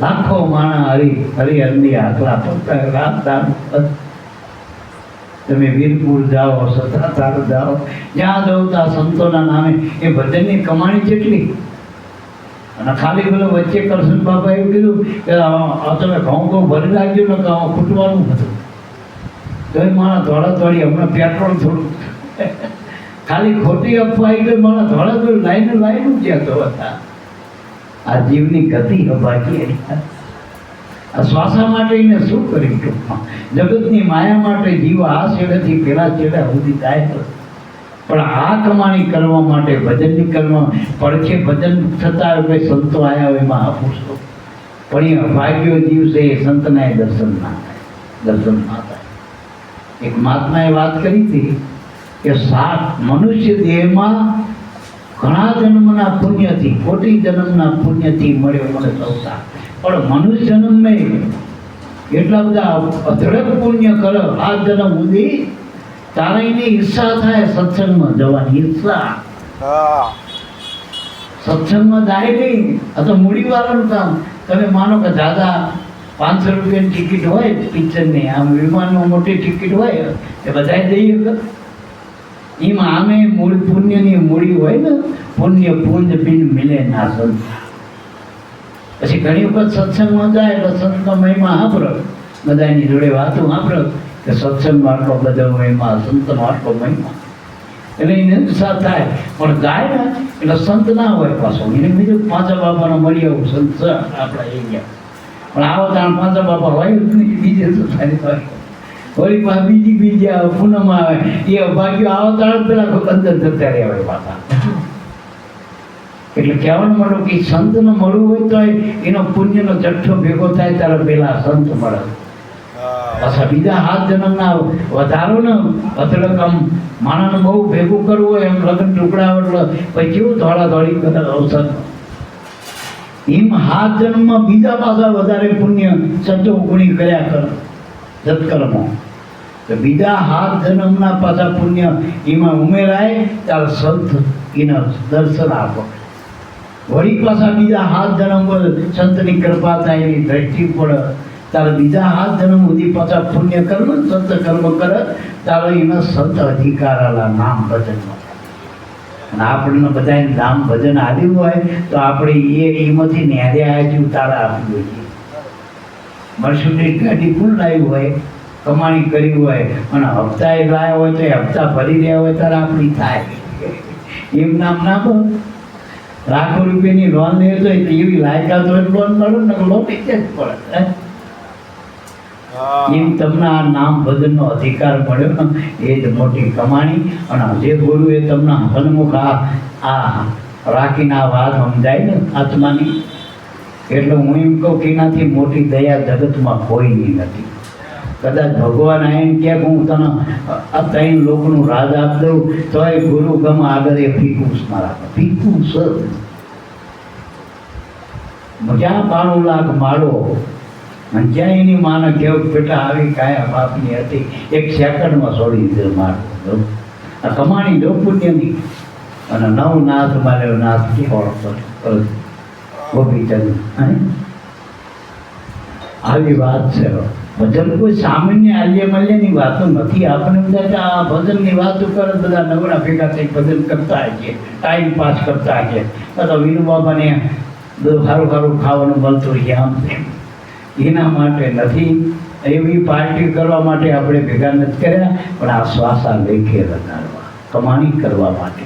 લાખો માણા હરિહરની આકલા પડતા રાત દાડો. તમે વીરપુર જાઓ, સતાધાર જાઓ, જ્યાં જાઓ ત્યાં સંતોના નામે એ ભજનની કમાણી કેટલી. અને ખાલી પેલો વચ્ચે કરશન બાપા એવું કીધું કે તમે ઘઉં ભરી લાગજો ને કે ખૂટવાનું હતું. તો એ મારા ધોળા ધોળી હમણાં પેટ્રોલ થોડું ખાલી ખોટી અફવા એટલે મારા ધોળા ધોળી લાઈન જતો હતા. આ જીવની ગતિ અભાગી. આ શ્વાસા માટે એને શું કરી ટૂંકમાં? જગતની માયા માટે જીવ આ છેડેથી પેલા છેડા સુધી જાય તો, પણ આ કમાણી કરવા માટે ભજનની કરવા પડખે ભજન થતા હોય, સંતો આવ્યા હોય મહાપુરુષો, પણ એ અભાગ્યો જીવ છે, એ સંતના દર્શન ના થાય, દર્શન ના થાય. એક મહાત્માએ વાત કરી હતી કે મનુષ્ય દેહમાં ઘણા જન્મના પુણ્યથી, કોટી જન્મના પુણ્યથી મળ્યો મને સૌતા, પણ મનુષ્ય જન્મ એટલા બધા અઢળક પુણ્ય કરે આ જન્મ સુધી, તારે એની ઈચ્છા થાય સત્સંગમાં જવાની ઈચ્છા. સત્સંગમાં જાય નહીં. આ તો મૂડીવાળાનું કામ. તમે માનો કે દાદા 500 રૂપિયાની ટિકિટ હોય પિક્ચરની, આમ વિમાનમાં મોટી ટિકિટ હોય, એ બધાએ જઈએ કે એમાં આમે મૂળ પુણ્યની મૂડી હોય ને, પુણ્ય પુંજ બિન મિલે ના સંત. પછી ઘણી વખત સત્સંગમાં જાય એટલે સંતનો મહિમા સાંભળો, બધાની જોડે વાતો સાંભળો કે સત્સંગમાં આટલો બધો મહિમા, સંતનો આટલો મહિમા, એટલે એને ઉત્સાહ થાય. પણ જાય ને એટલે સંત ના હોય પાછો, એને બીજું પાંચા બાપાનો મળી આવું સંત છે આપણા એરિયા. પણ આવો ત્યાં પાંચા બાપા હોય જ નહીં, બીજે તો થાય હોય. વળી પાછા બીજા પૂનમ આવે, એ ભાગ્યો આવો તાણ પેલા અંદર જતા રહ્યા હોય પાછા. એટલે કહેવાનું મળો કે સંતને મળવું હોય તો એનો પુણ્યનો જથ્થો ભેગો થાય ત્યારે પેલા સંત મળે. પાછા બીજા 7 જન્મના વધારો ને અધડકમ માણસને બહુ ભેગું કરવું હોય એમ લગ્ન ટુકડા એટલે પછી કેવું દોડાદોડી કરે અવસર એમ 7 જન્મમાં બીજા પાછા વધારે પુણ્ય સંતો ગુણી કર્યા કર સત્કર્મો તો બીજા 7 જન્મના પાછા પુણ્ય એમાં ઉમેરાય ત્યારે સંત એના દર્શન આપો વળી પાછા બીજા 7 જન્મ સંતની કૃપા થાય એવી દ્રષ્ટિ પડે ત્યારે બીજા 7 જન્મ સુધી પાછા પુણ્ય કર્મ સંત કર્મ કરે ત્યારે એના સંત અધિકાર આલા નામ ભજનમાં અને આપણને બધાને નામ ભજન આવ્યું હોય તો આપણે એમાંથી ન્યારે આવ્યા તારા આપી દઈએ મર્સિડીઝ ગાડી ફૂલ લાવી હોય કમાણી કરી હોય અને હપ્તા એ લાવ્યા હોય તો એ હપ્તા ભરી રહ્યા હોય ત્યારે આપણી થાય એમ નામ ના કહો લાખો રૂપિયાની લોન લે તો એવી લાયકાત હોય લોન મળે ને લોન જ પડે એમ તમને આ નામ ભજનનો અધિકાર મળ્યો ને એ જ મોટી કમાણી અને જે ગુરુએ તમને સન્મુખ આ રાખીને આ વાત સમજાય ને આત્માની એટલે હું એમ કહું કે એનાથી મોટી દયા જગતમાં કોઈની નથી કદાચ ભગવાન આવીને કે હું તને આ 3 લોકોનું રાજ આપી દઉં તો એ ગુરુ ગમ આગળ એ ફીકું મારા ફીકું સર જ્યાં 92 લાખ માળો અને જ્યાં એની માને કેવું બેટા આવી કાયા બાપની હતી 1 સેકન્ડમાં છોડી દીધો મારો આ કમાણી જો પુણ્યની અને નવ નાથ માર્યો નાથ કેવો ગોપીચંદ આવી વાત છે ભજન કોઈ સામાન્ય આલ્ય મલ્યની વાતો નથી આપણે બધા આ ભજનની વાતો કરે બધા નવરા ભેગા થઈ ભજન કરતા છે ટાઈમ પાસ કરતા છે તો વિનુ બાબાને સારું સારું ખાવાનું મળતું છે આમ એના માટે નથી એવી પાર્ટી કરવા માટે આપણે ભેગા નથી કર્યા પણ આ શ્વાસા લેખે લગાડવા કમાણી કરવા માટે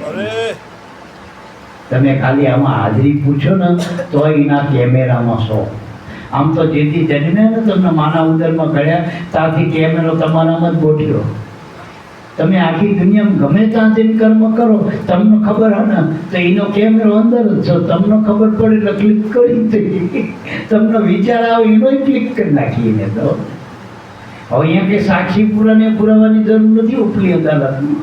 તમે ખાલી આમાં હાજરી પૂછો ને તો એના કેમેરામાં 100 આમ તો જેથી જન્મે ને તમને માના ઉદરમાં કર્યા ત્યાંથી કેમેરો તમારામાં જ ગોઠ્યો તમે આખી દુનિયામાં ગમે ત્યાં જઈને કર્મ કરો તમને ખબર હે ને તો એનો કેમેરો અંદર જ છો તમને ખબર પડે એટલે ક્લિક કરી દઈએ તમને વિચાર આવે એનો ક્લિક કરી નાખીને તો હવે અહીંયા કંઈ સાક્ષી પુરાવાની જરૂર નથી ઉપલી અદાલતમાં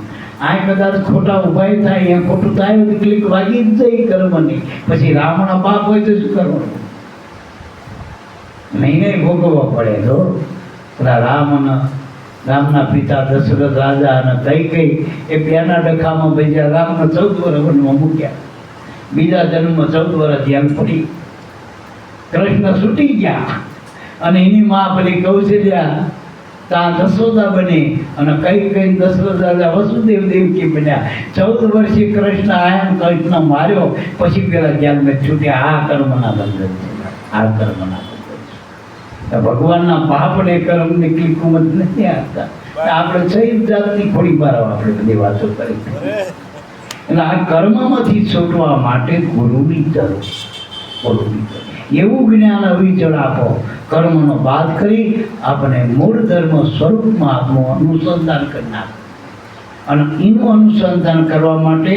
આ કદાચ ખોટા ઉભા થાય અહીંયા ખોટું થાય તો ક્લિક વાગી જ જાય કર્મની પછી રામના બાપ હોય તો શું કરવાનું નહીં ભોગવવા પડે તો પેલા રામના પિતા દશરથ રાજા અને કઈ એ બેના ડખામાં ભેજ્યા રામને 14 વર્ષ વનમાં મૂક્યા બીજા જન્મમાં 14 વર્ષ ધ્યાન પડી કૃષ્ણ છૂટી ગયા અને એની માં પેલી કૌશલ્યા ત્યાં દશોદા બની અને કઈ દશરથ રાજા વસુદેવ દેવકી બન્યા 14 વર્ષે કૃષ્ણ આયા કૃષ્ણ માર્યો પછી પેલા ધ્યાન છૂટ્યા આ કર્મના બંધન છે આ કર્મના ભગવાનના પાપને કર્મની કિંમત નથી આપતા આપણે 6 જાતની ખોડી મારવા આપણે બધી વાતો કરી એટલે આ કર્મમાંથી છૂટવા માટે ગુરુની જરૂર એવું જ્ઞાન અવિચળ આપો કર્મનો બાદ કરી આપણે મૂળ ધર્મ સ્વરૂપમાં આપનું અનુસંધાન કરી નાખો અને એનું અનુસંધાન કરવા માટે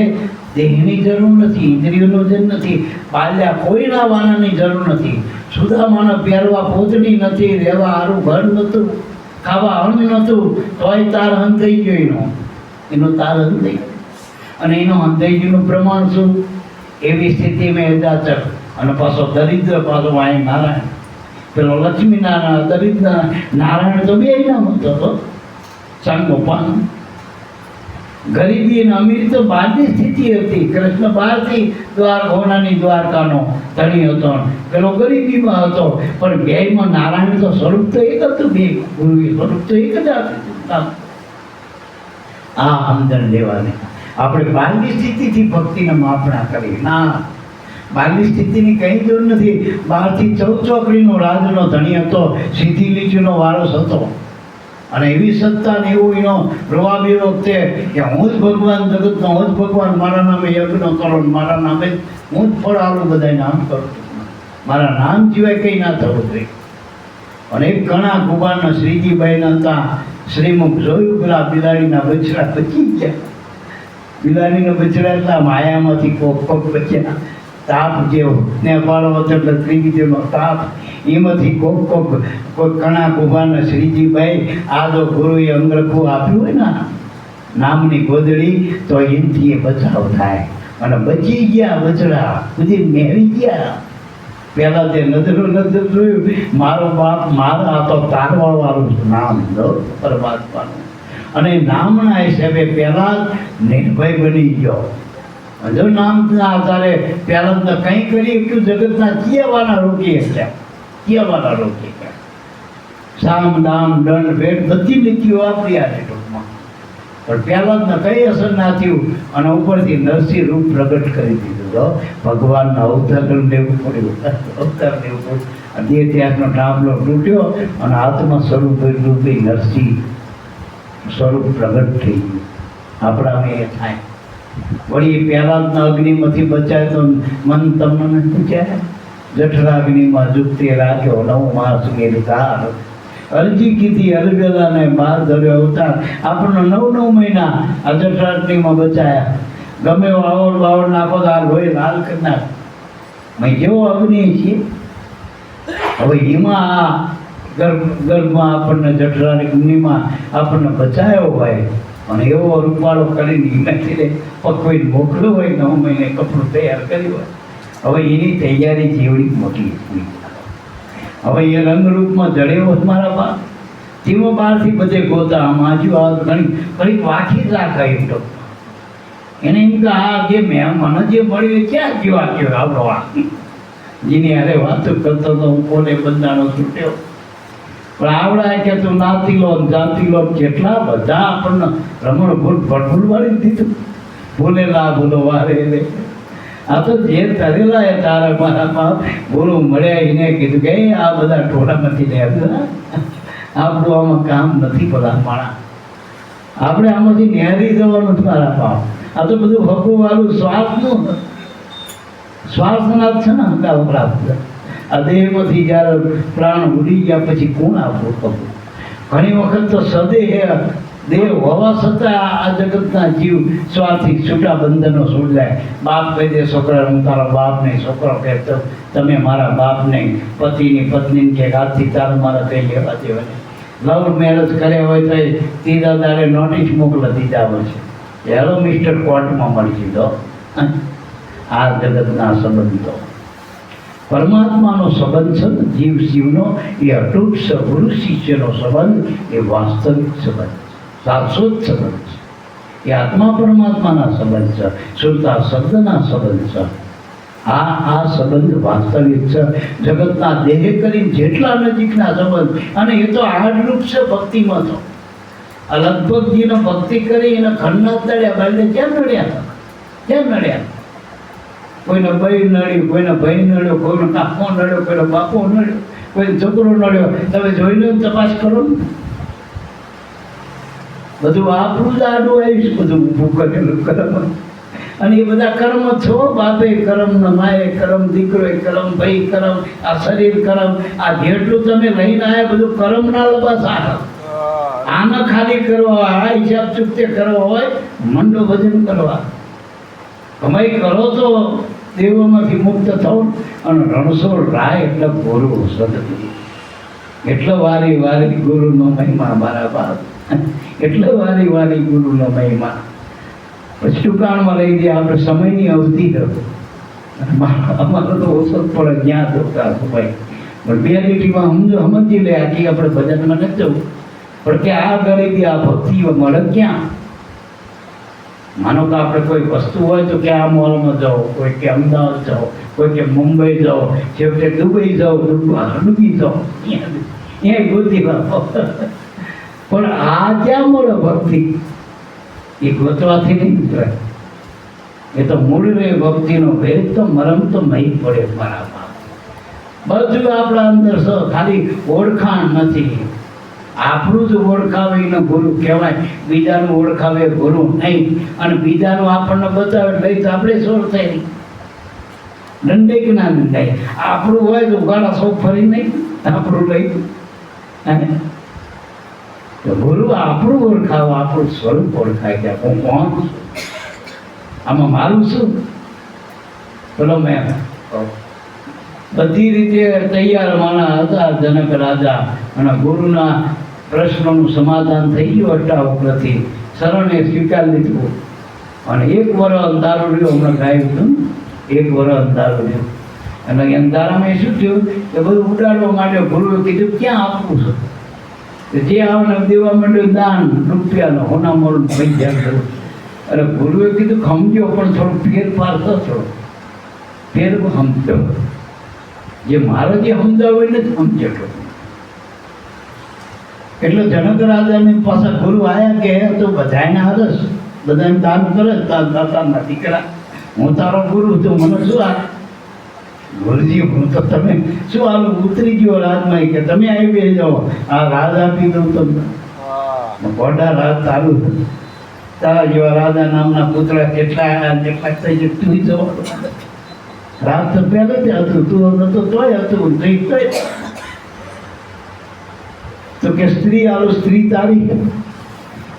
દેહની જરૂર નથી ઇન્દ્રિયોનો જરૂર નથી બાલ્યા કોઈના વાનાની જરૂર નથી સુદામાને પહેરવા પોતડી નથી રહેવા સારું ઘર નહોતું ખાવા અન્ન નહોતું તોય તાર હન થઈ ગયો એનો તાર હન થઈ ગયો અને એનો હંધાઈજીનું પ્રમાણ શું એવી સ્થિતિમાં એદાચક અને પાછો દરિદ્ર પાછો વાય નારાયણ પેલો લક્ષ્મી નારાયણ દરિદ્ર નારાયણ તો બે નામ હતો સાંગો પાન ગરીબી અને અમીર તો બહારની સ્થિતિ હતી કૃષ્ણ બહારથી હોનાની દ્વારકાનો ધણી હતો પેલો ગરીબીમાં હતો પણ બેયમાં નારાયણ તો સ્વરૂપ તો એક હતું બે ગુરુ સ્વરૂપ તો એક જ હતું આ સમજણ લેવાની આપણે બહારની સ્થિતિથી ભક્તિને માપણા કરી ના બહારની સ્થિતિની કંઈ જરૂર નથી બહારથી 14 ચોકડીનો રાજનો ધણી હતો સીધી લીચીનો વારસ હતો અને એવી સત્તા ને એવું એનો પ્રભાવી વખતે કે હું જ ભગવાન જગતનો હું જ ભગવાન મારા નામે યજ્ઞ કરો મારા નામે હું જ ફળ આવું બધા નામ કરું મારા નામ સિવાય કંઈ ના થવું જોઈએ અને એક ઘણા કુબારના શ્રીજીભાઈના હતા શ્રીમુખ જોયું પેલા બિલાડીના બછડા બચી ગયા બિલાડીના બછડા એટલા માયામાંથી કોક બચ્યા તાપ જે નેપાળો હતો એટલે ત્રિવિધનો તાપ એમાંથી કોઈક કણા કુભાને શ્રીજીભાઈ આ જો ગુરુએ અંગરખું આપ્યું હોય ને નામની ગોદડી તો એનથી એ બચાવ થાય અને બચી ગયા બચડા બધી મેળી ગયા. પહેલા જે નજર જોયું મારો બાપ મારા તો તારવા વાળું નામ પરમાત્માનું અને નામના હિસાબે પહેલા જ નિર્ભય બની ગયો. જો નામના આધારે પહેલા તો કંઈ કરી એટલું જગતના ચિયાવાના રોકી શક્યા ચિયાવાના રોકી ગયા. સામ દામ દંડ ભેટ બધી નીતિઓ વાપરી છે ટૂંકમાં પણ પહેલા જ કઈ અસર ના થયું અને ઉપરથી નરસિંહ રૂપ પ્રગટ કરી દીધું. ભગવાનના અવતાર લેવું પડ્યું અવતાર લેવું પડ્યું અને તે ત્યારનો ડાબલો તૂટ્યો અને આત્મા સ્વરૂપ રૂપે નરસિંહ સ્વરૂપ પ્રગટ થઈ ગયું. આપણાને એ થાય વળી પહેલા જ અગ્નિમાંથી બચાય તો મન તમને પૂછ્યા જઠરાગ્નિમાં જુગતે રાખ્યો નવ માસ ગેરધાર અરજી કીધી અલબેલાને બહાર ધર્યો અવતાર આપણને 9 મહિના આ જઠરાગ્નિમાં બચાયા. ગમે એવો આવડ બાવડ નાખો તો આ લોહી લાલ કરી નાખ મેં જેવો અગ્નિ છીએ. હવે એમાં આ ગર્ભમાં આપણને જઠરાગ્નિમાં આપણને બચાયો હોય અને એવો રૂપાળો કરીને નથી પકવીને મોકલ્યો હોય 9 મહિને કપડું તૈયાર કર્યું હોય. હવે એની તૈયારી જેવડી મોટી હવે એ રંગરૂપમાં જડેવો મારા બાપ તેમાં બહારથી બધે ગોતા આમ આજુ આ ઘણી વાંખી જ રાખાય તો એને એમ કે આ જે મેં મને જે મળ્યું એ ક્યાં ગયો આ ગયો આવડો આ જેની અરે વાતો કરતો તો હું કોને બંધાણો છૂટ્યો પણ આવડા કે તું નાતીલો જાતીલો કેટલા બધા આપણને રમણ ભૂલ ભટભૂલ વાળી દીધું ભૂલેલા ભૂલો વારે આ તો જે તરેલા એ તારા મારા બાપ ગુરુ મળ્યા એને કીધું કે આ બધા ટોળામાંથી લે આપણું આમાં કામ નથી ભલા માણા આપણે આમાંથી નેહરી જવાનું જ મારા બાપ. આ તો બધું હકું વાળું શ્વાસનું શ્વાસના છે ને હકા પ્રાપ્ત આ દેહમાંથી જ્યારે પ્રાણ ઉડી ગયા પછી કોણ આપવું ખબર. ઘણી વખત તો સદેહ દેહ હોવા છતાં આ જગતના જીવ સ્વાર્થી છૂટા બંધનો સૂજાય. બાપ કહી દે છોકરા હું તારા બાપ નહીં, છોકરો કહેતો તમે મારા બાપ નહીં, પતિની પત્નીને કે આજથી તારું મારા કંઈ લેવા દેવા નહીં. લવ મેરેજ કર્યા હોય તો ત્રીજા દાડે નોટિસ મોકલા દીધા હોય છે હેલો મિસ્ટર કોર્ટમાં મળી દીધો. આ જગતના સંબંધો પરમાત્માનો સંબંધ છે ને જીવ શિવનો એ અટૂટ છે. ગુરુ શિષ્યનો સંબંધ એ વાસ્તવિક સંબંધ શાશ્વત સંબંધ છે. એ આત્મા પરમાત્માના સંબંધ છે, સુરતા શબ્દના સંબંધ છે. આ સંબંધ વાસ્તવિક છે. જગતના દેહ કરીને જેટલા નજીકના સંબંધ અને એ તો આડરૂપ છે ભક્તિમાં. તો આ લગભગ જેને ભક્તિ કરી એને ખંડના નડ્યા બાળને કેમ નડ્યા કેમ નડ્યા? કોઈને ભાઈ નડ્યું, કોઈને ભાઈ નડ્યો, કોઈનો કાકો નડ્યો, કોઈનો બાપો નડ્યો, કોઈને છોકરો નડ્યો. તમે જોઈ લો તપાસ કરો ને બધું આપણું જ આડું આવીશ બધું ઊભું કરેલું કર્મ અને એ બધા કર્મ છો. બાપે કર્મ ને માએ કર્મ, દીકરોએ કર્મ, ભાઈ કર્મ, આ શરીર કર્મ, આ જેટલું તમે લઈને આવ્યા બધું કર્મ ના લબાસ. આને ખાલી કરવા આ હિસાબ ચૂકતે કરવો હોય મંડો ભજન કરવા કમાઈ કરો તો દેવોમાંથી મુક્ત થવું. અને રણછોડ રાય એટલે ગુરુ સદગુરુ એટલે વારી વારી ગુરુનો મહિમા મારા બાપ એટલે વારી વારી ગુરુનો મહિમા. પછી ટુકાણમાં લઈ ગયા આપણે સમયની અવધિ હતો અમારો તો ઓછો પડે જ્યાં જોતા ભાઈ પણ બે લીટીમાં સમજી લે આખી આપણે ભજનમાં નથી જવું પણ કે આ ગરીબી આ ભક્તિઓ મળે ક્યાં? માનો કે આપણે કોઈ વસ્તુ હોય તો કે આ મોલમાં જાઓ, કોઈ કે અમદાવાદ જાઓ, કોઈ કે મુંબઈ જાઓ, છેવટે દુબઈ જાઓ, ડૂબી જાઓ ત્યાં ગોતી પણ આ ક્યાં મળે ભક્તિ? એ ગોતવાથી નહીં નીકળે. એ તો મૂળ રે ભક્તિનો ભેદ તો મરમ તો નહીં પડે મારા બાપ. બધું આપણા અંદર છે, ખાલી ઓળખાણ નથી. આપણું જ ઓળખાવે એને ગુરુ કહેવાય, બીજાનું ઓળખાવે ગુરુ નહીં. અને બીજાનું આપણને બતાવે લઈ તો આપણે સોર થઈ દંડે કે ના દંડાય. આપણું હોય તો ગાળા સૌ ફરી નહીં આપણું લઈ તો ગુરુ આપણું ઓળખાવે, આપણું સ્વરૂપ ઓળખાય કે હું કોણ છું, આમાં મારું શું? બોલો મેં બધી રીતે તૈયાર માણા હતા જનક રાજા, અને ગુરુના પ્રશ્નોનું સમાધાન થઈ ગયું અષ્ટાવક્રથી. શરણે સ્વીકારી લીધું. અને 1 વર્ષ અંધારું રહ્યું. હમણાં ગાયું હતું 1 વર્ષ અંધારું રહ્યું. અને અંધારામાં શું થયું કે બધું ઉડાડવા માટે ગુરુએ કીધું ક્યાં આપવું છે, જે આવે દેવા માંડ્યું દાન રૂપિયાનો હોના મોડું પૈસા કરું. અને ગુરુએ કીધું સમજો પણ થોડું ફેરફાર થશો, ફેર સમજો, જે મારે જે સમજાવ હોય ને સમજો. એટલે જનક રાજાની પાસે ગુરુ આવ્યા કે તો બધાને હરસ, બધાને દાન કરે, તાર દાતાના દીકરા, હું તારો ગુરુ છું, મને શું આ ગુરુજી, હું તો તમે શું આનું ઉતરી ગયો રાજમાં કે તમે આવી બે જાઓ, આ રાજ આપી દઉં તમને. ઘોડા રાજ તારું, તારા જેવા રાજા નામના પુત્ર કેટલા થઈ જાય, તું જવાનું રાજ તો પહેલેથી હતું, તું નતો તોય હતું, નહીં તોય. તો કે સ્ત્રી આલો, સ્ત્રી તારી.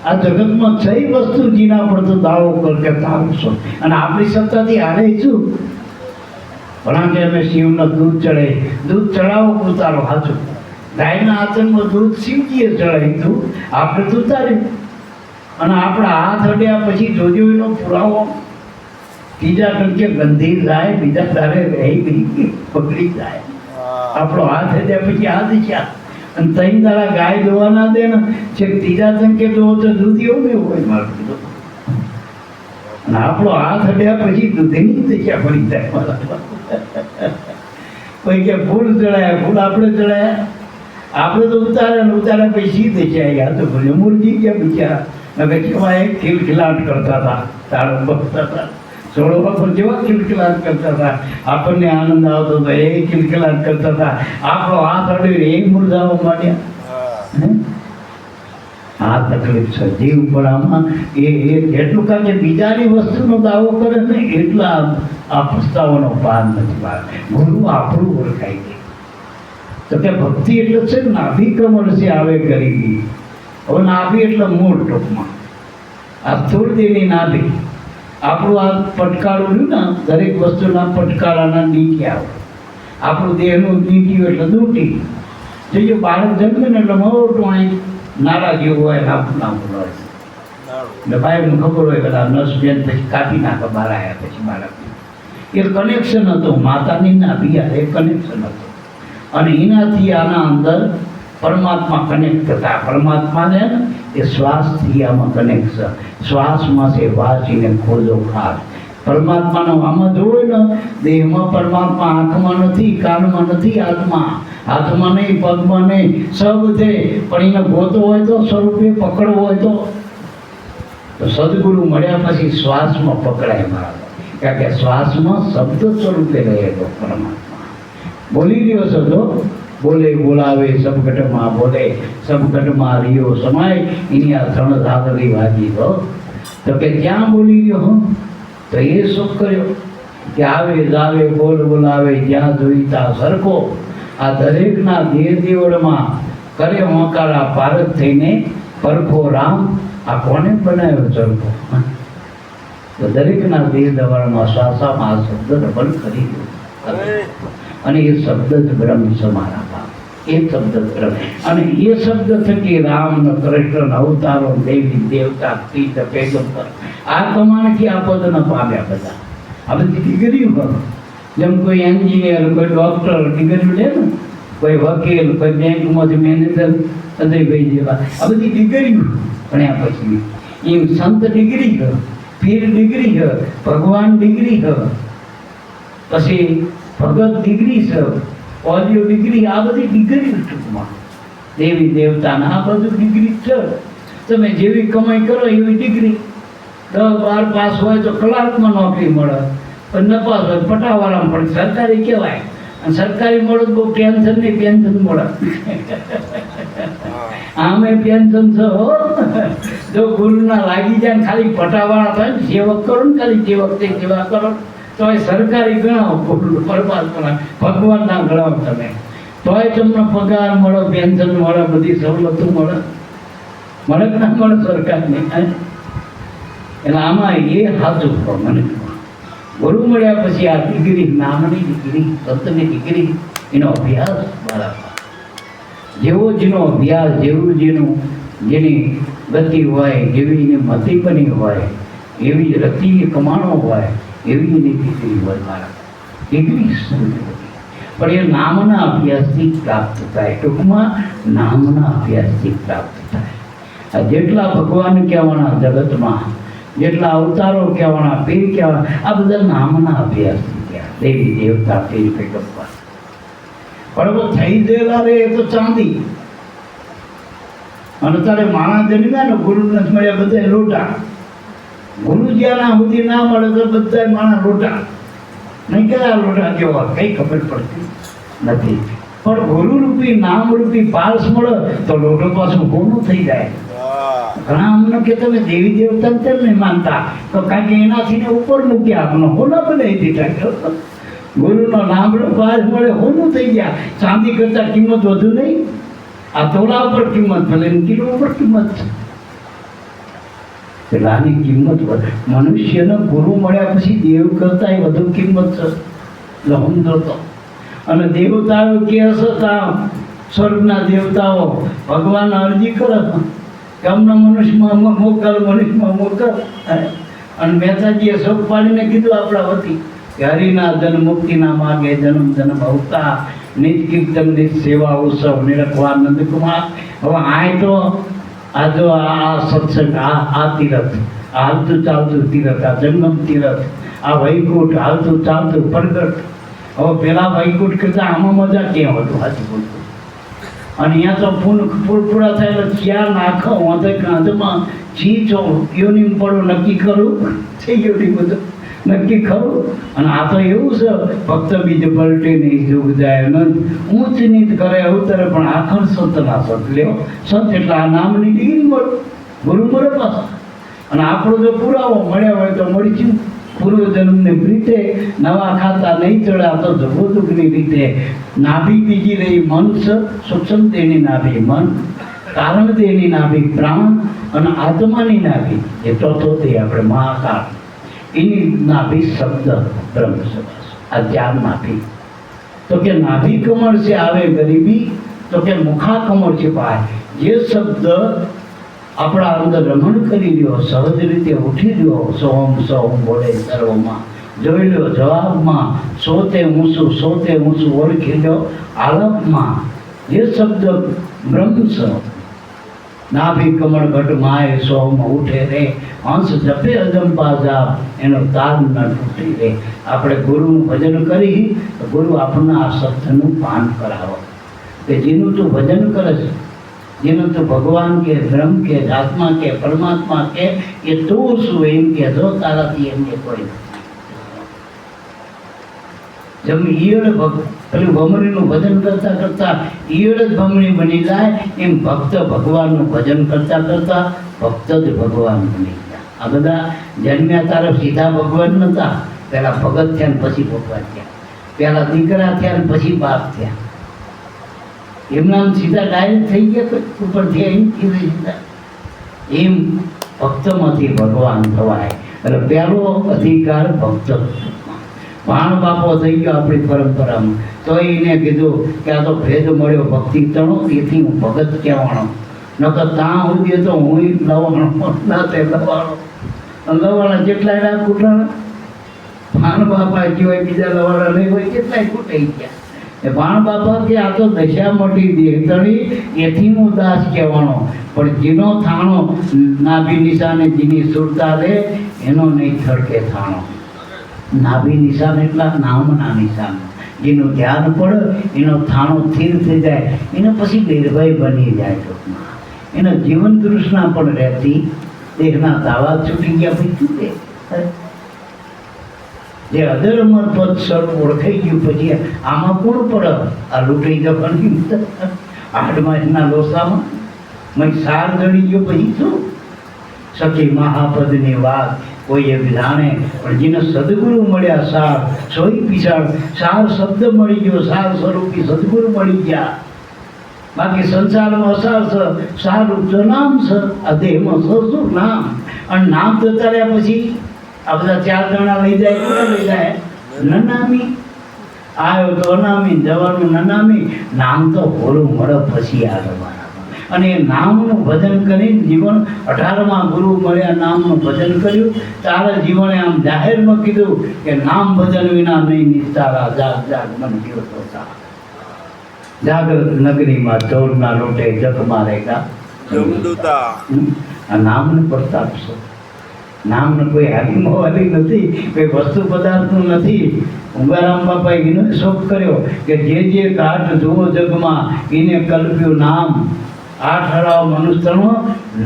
આ જગતમાં 6 વસ્તુ જીના પર તો દાવો કર કે તારું છો, અને આપણી સત્તાથી હારે છું. ઘણા કે અમે શિવનો દૂધ ચડે, દૂધ ચડાવો ઉતારો હાચું. ગાયના આચરણમાં દૂધ શિવજીએ ચડાવી હતું, આપણે તો ઉતાર્યું. અને આપણા હાથ અડ્યા પછી જોજો એનો પુરાવો. ત્રીજા ટંકે ગંભીર જાય, બીજા તારે રહી ગઈ પકડી જાય. આપણો હાથ અડ્યા પછી હાથ છે. અને 3 દાડા ગાય દોવા ના દે ને, છે ત્રીજા ટંકે દોવો તો દૂધ એવું હોય મારું કીધું. અને આપણો હાથ અડ્યા પછી દૂધની દિશા પડી જાય. કોઈ કે ફૂલ ચડાયા, ફૂલ આપણે ચડાયા, આપણે તો ઉતાર્યા પછી સીધે છે. આ તો ભલે મૂર્તિ ગયા બિચારા. હવે કેવા એક ખિલખિલાટ કરતા હતા, તાળો બગતા હતા, સોળો પર જેવા ખિલખિલાટ કરતા હતા, આપણને આનંદ આવતો હતો, એ ખિલખિલાટ કરતા હતા. આપણો હાથ અડ્યો એ મુરઝાવા માંડ્યા. આ તકલીફ છે જીવ પર આમાં. એ એટલું કારણ કે બીજાની વસ્તુનો દાવો કરે ને એટલા આ પસ્તાવાનો પાર નથી પાર. ગુરુ આપણું ઓળખાઈ ગઈ. તો કે ભક્તિ એટલે છે નાભી કમળ છે આવે ગરીબી. હવે નાભી એટલે મૂળ ટૂંકમાં આ સ્થૂળ દેહની નાભી. આપણું આ પટકાળું રહ્યું ને, દરેક વસ્તુના પટકાળાના નીચે આવે. આપણું દેહનું નીચું એટલે દૂટી. જો બાળક જન્મે ને એટલે મોટું અહીં નાળા જેવું હોય, નામ હોય એટલે ભાઈને ખબર હોય બધા નસ બેન પછી કાપી નાખે બહાર આવ્યા પછી બાળક. એ કનેક્શન હતું માતાની નાભી, એ કનેક્શન હતું. અને એનાથી આના અંદર પરમાત્મા કનેક્ટ થતા. પરમાત્માને એ શ્વાસથી આમાં કનેક્શન. શ્વાસમાં છે વાંચીને ખોજો ખાસ. પરમાત્માનો આમાં જોવે ને, દેહમાં પરમાત્મા, આંખમાં નથી, કાનમાં નથી, હાથમાં નહીં, પગમાં નહીં, સબધે. પણ એને ગોતો હોય તો સ્વરૂપે પકડવો હોય તો સદગુરુ મળ્યા પછી શ્વાસમાં પકડાય મારા. કારણ કે શ્વાસમાં શબ્દ સ્વરૂપે રહેલો પરમાત્મા બોલી રહ્યો શબ્દો. બોલે બોલાવે સબઘટમાં, બોલે સબઘટમાં રહ્યો સમાય, એની આ 3 ધાતરી વાજી તો કે ક્યાં બોલી રહ્યો હું તો એ શું કર્યો કે આવે જાવે બોલ બોલાવે જ્યાં જોઈ ત્યાં સરખો. આ દરેકના દેહ દેવળમાં કરે હોંકારા પારક થઈને પરખો રામ. આ કોને બનાવ્યો ચરખો? તો દરેકના દેહ દેવળમાં શ્વાસામાં આ શબ્દ ડબલ કરી ગયો. અને એ શબ્દ જ બ્રહ્મ છે મારા બાપ. એ શબ્દ બ્રહ્મ. અને એ શબ્દ થકી રામ ને કૃષ્ણ અવતારો, દેવી દેવતા, તીર્થ પેગંબર આ કમાણથી આ પદ ન પામ્યા બધા. આ બધી ડિગ્રીઓ કરો. જેમ કોઈ એન્જિનિયર, કોઈ ડૉક્ટર ડિગ્રી લે ને, કોઈ વકીલ, કોઈ બેંકમાંથી મેનેજર, અજયભાઈ જેવા આ બધી ડિગ્રીઓ ભણ્યા પછી. એમ સંત ડિગ્રી કર, પીર ડિગ્રી કર, ભગવાન ડિગ્રી કર, પછી ભગત ડિગ્રી છે, ઓડિયો ડિગ્રી, આ બધી ડિગ્રી ટૂંકમાં દેવી દેવતાના આ બધું ડિગ્રી છે. તમે જેવી કમાઈ કરો એવી ડિગ્રી. 10-12 પાસ હોય તો કલાકમાં નોકરી મળે, પણ ન પાસ હોય પટાવાળામાં પણ સરકારી કહેવાય. અને સરકારી મળે તો બહુ ટેન્શન નહીં, પેન્શન મળે. આમે પેન્શન છે હો. જો ગુરુના લાગી જાય ને ખાલી પટાવાળા થાય ને, સેવક કરો ને, ખાલી જે વખતે સેવા કરો તોય સરકારી ગણાવો, પરમાત્મા ભગવાનના ગણાવો તમે, તોય તમને પગાર મળે, પેન્શન મળે, બધી સવલતો મળે. મળે કે ના મળે સરકારની? એટલે આમાં એ સાચું મને ગુરુ મળ્યા પછી આ ડિગ્રી, નામની ડિગ્રી, સંતની ડિગ્રી, એનો અભ્યાસ બરાબર. જેવો જેનો અભ્યાસ, જેવું જેની ગતિ હોય, જેવી એની મતિ બની હોય, એવી રતિ કમાણો હોય, એવી એની ડિગ્રી હોય મારા. ડિગ્રી પણ એ નામના અભ્યાસથી પ્રાપ્ત થાય. ટૂંકમાં નામના અભ્યાસથી પ્રાપ્ત થાય. આ જેટલા ભગવાન કહેવાના જગતમાં, જેટલા અવતારો કહેવાના, પીર કહેવાના, આ બધા નામના અભ્યાસથી કહેવાય. દેવી દેવતા, પીર પેગમ્બર. પણ હવે થઈ ગયેલા રે એ તો ચાંદી. અને તારે માણસ જન્મ્યા ને, ગુરુ નથી મળ્યા, બધા લોટા. ગુરુ જ્યાં સુધી ના મળે તો બધા માણસ લોટા. નહીં કે આ લોટા કેવા, કઈ ખબર પડતી નથી. પણ ગુરુરૂપી નામરૂપી પાસ મળે તો લોટો પાછું કોનું થઈ જાય. ઘણા અમને કે તમે દેવી દેવતા કેમ નહીં માનતા? તો કારણ કે એનાથી ને ઉપર મૂક્યા, આપણને હોના બનાવી દીધા. ગુરુનો નામનો પાસ મળે, હોનું થઈ ગયા. ચાંદી કરતા કિંમત વધુ નહીં. આ તોલા ઉપર કિંમત, ભલે કિલો ઉપર કિંમત છે. પેલાની કિંમત વધે. મનુષ્યનો ગુરુ મળ્યા પછી દેવ કરતા વધુ કિંમત છે. લહમદો તો અને દેવતાઓ કે હતા, સ્વર્ગના દેવતાઓ ભગવાન અરજી કરે કે અમને મનુષ્યમાં મોકલ, મનુષ્યમાં મોકલ. અને મહેતાજીએ શોક પાડીને કીધું આપણા વતી કે હરિના જન મુક્તિના માર્ગે જન્મ જન્મ અવતા, નિજ કીર્તન નિજ સેવા ઉત્સવ નિરખવા નંદકુમાર. હવે આય તો આ જો આ સત્સંગ, આ તીરથ, આ હાલતું ચાલતું તીરથ, આ જંગમ તીરથ, આ વૈકુંઠ હાલતું ચાલતું પ્રગટ. હવે પેલા વૈકુંઠ કરતા આમાં મજા ક્યાં હતું? સાચું બોલતું. અને અહીંયા તો ફૂલ પૂરા થાય એટલે ક્યાં નાખો વાંધે કાંધમાં ચીચો યોની પડો નક્કી કરું છે, યોની બધું નક્કી ખરું. અને આ તો એવું છે, ભક્ત બીજ પલટે નહીં જોગ જાય અનંત, ઊંચ નીચ કરે અવતરે પણ આખર સંતના સંત લ્યો. સંત એટલે આ નામની ડિગ્રી મળે, ગુરુ મળે પાછા. અને આપણો જો પુરાવો મળ્યા હોય તો મળી છું. પૂર્વજન્મની પ્રીતે નવા ખાતા નહીં ચડ્યા તો જગોદુગની રીતે. નાભી બીજી રહી મન છે, સૂક્ષ્મ તેની નાભી મન, કારણ તેની નાભી પ્રાણ, અને આત્માની નાભી એ ચોથો તે આપણે મહાકાળ, એની નાભી શબ્દ બ્રહ્મ શબ્દ. આ ચાર નાભી. તો કે નાભી કમળ છે આવે ગરીબી, તો કે મુખા કમળ છે પાય. જે શબ્દ આપણા અંદર રમણ કરી રહ્યો, સહજ રીતે ઉઠી રહ્યો, સોમ સોમ બોલે સર્વમાં, જોઈ લો જવાબમાં, સોતે ઊંચું ઓળખી લો આલપમાં. જે શબ્દ બ્રહ્મ છે, નાભી કમળ ઘટ માય સોમ ઉઠે રે, હંસ જપે અજંપા જાપ, એનો તાર ન તૂટી રે. આપણે ગુરુનું ભજન કરી તો ગુરુ આપણને આ શબ્દનું પાન કરાવો કે જેનું તું ભજન કરે છે, જેનું તું ભગવાન કે બ્રહ્મ કે આત્મા કે પરમાત્મા કે એ તું શું એમ કે જો તારાથી એમને કોઈ જેમ ઈયળ પેલું ભમરીનું ભજન કરતા કરતા ઈયળ જ ભમરી બની જાય, એમ ભક્ત ભગવાનનું ભજન કરતા કરતા ભક્ત જ ભગવાન બની ગયા. આ બધા જન્મ્યા તારા સીધા ભગવાન નતા. પહેલા ભગત થયા ને પછી ભગવાન થયા, પહેલા દીકરા થયા ને પછી બાપ થયા. એમના સીધા ડાયરેક્ટ થઈ ગયા ઉપરથી એમ સીધા. એમ ભક્તમાંથી ભગવાન થવાય. એટલે પહેલો અધિકાર ભક્ત. ભાણ બાપો થઈ ગયો આપણી પરંપરામાં, તો એને કીધું કે આ તો ભેદ મળ્યો ભક્તિ તણો, તેથી હું ભગત કહેવાનો. નકર ત્યાં સુધી તો હું લવાણો ના તે લવાણા જેટલા એના કૂટણા. ભાણ બાપા સિવાય બીજા લવાણા નહીં હોય, કેટલાય કૂટાઈ ગયા. એ ભાણ બાપા કે આ તો દશા મટી દેહતણી, એથી હું દાસ કહેવાનો. પણ જેનો થાણો નાભી નિશાને જેની સુરતા રે, એનો નહીં થડકે થાણો. નાભી નિશાન એટલા નામના નિશાન, જેનું ધ્યાન પડે એનો થાણો સ્થિર થઈ જાય, એને પછી નિર્ભય બની જાય. ટૂંકમાં એના જીવન તૃષ્ણા પણ રહેતી, દેહના દાવા છૂટી ગયા પછી છૂટે. જે અધર્મર પદ સર ઓળખાઈ ગયું પછી આમાં કોણ પડે? આ લૂંટાઈ જવાની આઠમાં એના લોસામાં મેં સાર ગળી ગયો પછી શું? સખી મહાપદની વાત કોઈ એવી જાણે, પણ જેને સદગુરુ મળ્યા સાર સોઈ પીછાડ. સાર શબ્દ મળી ગયો, સાર સ્વરૂપી સદગુરુ મળી ગયા. બાકી સંસારમાં અસાર છે, સાર નામ છે. આ દેહમાં શું નામ? અને નામ જતા રહ્યા પછી આ બધા 4 જણા લઈ જાય કોને લઈ જાય? નનામી. આવ્યો તો અનામી, જવાનું નનામી. નામ તો ભોળું મળે પછી આગળ. અને એ નામનું ભજન કરીને જીવન 18મા ગુરુ મળ્યા, નામનું ભજન કર્યું. તારા જીવને આમ જાહેરમાં કીધું કે નામ ભજન વિના નહીં નિસ્તારા, જાગ જાગ મન ગયો તો તારા. જાગૃત નગરીમાં ચોરના લોટે જગમાં રહેગા જમદૂતા. આ નામનો પ્રતાપ છે. નામનો કોઈ હાથીમોવાલી નથી, કોઈ વસ્તુ પદાર્થનું નથી. ઉંગારામ બાપાએ એનો શોખ કર્યો કે જે કાઠ જુઓ જગમાં એને કલ્પ્યું નામ. આ ઠરાવ મનુષ્યનો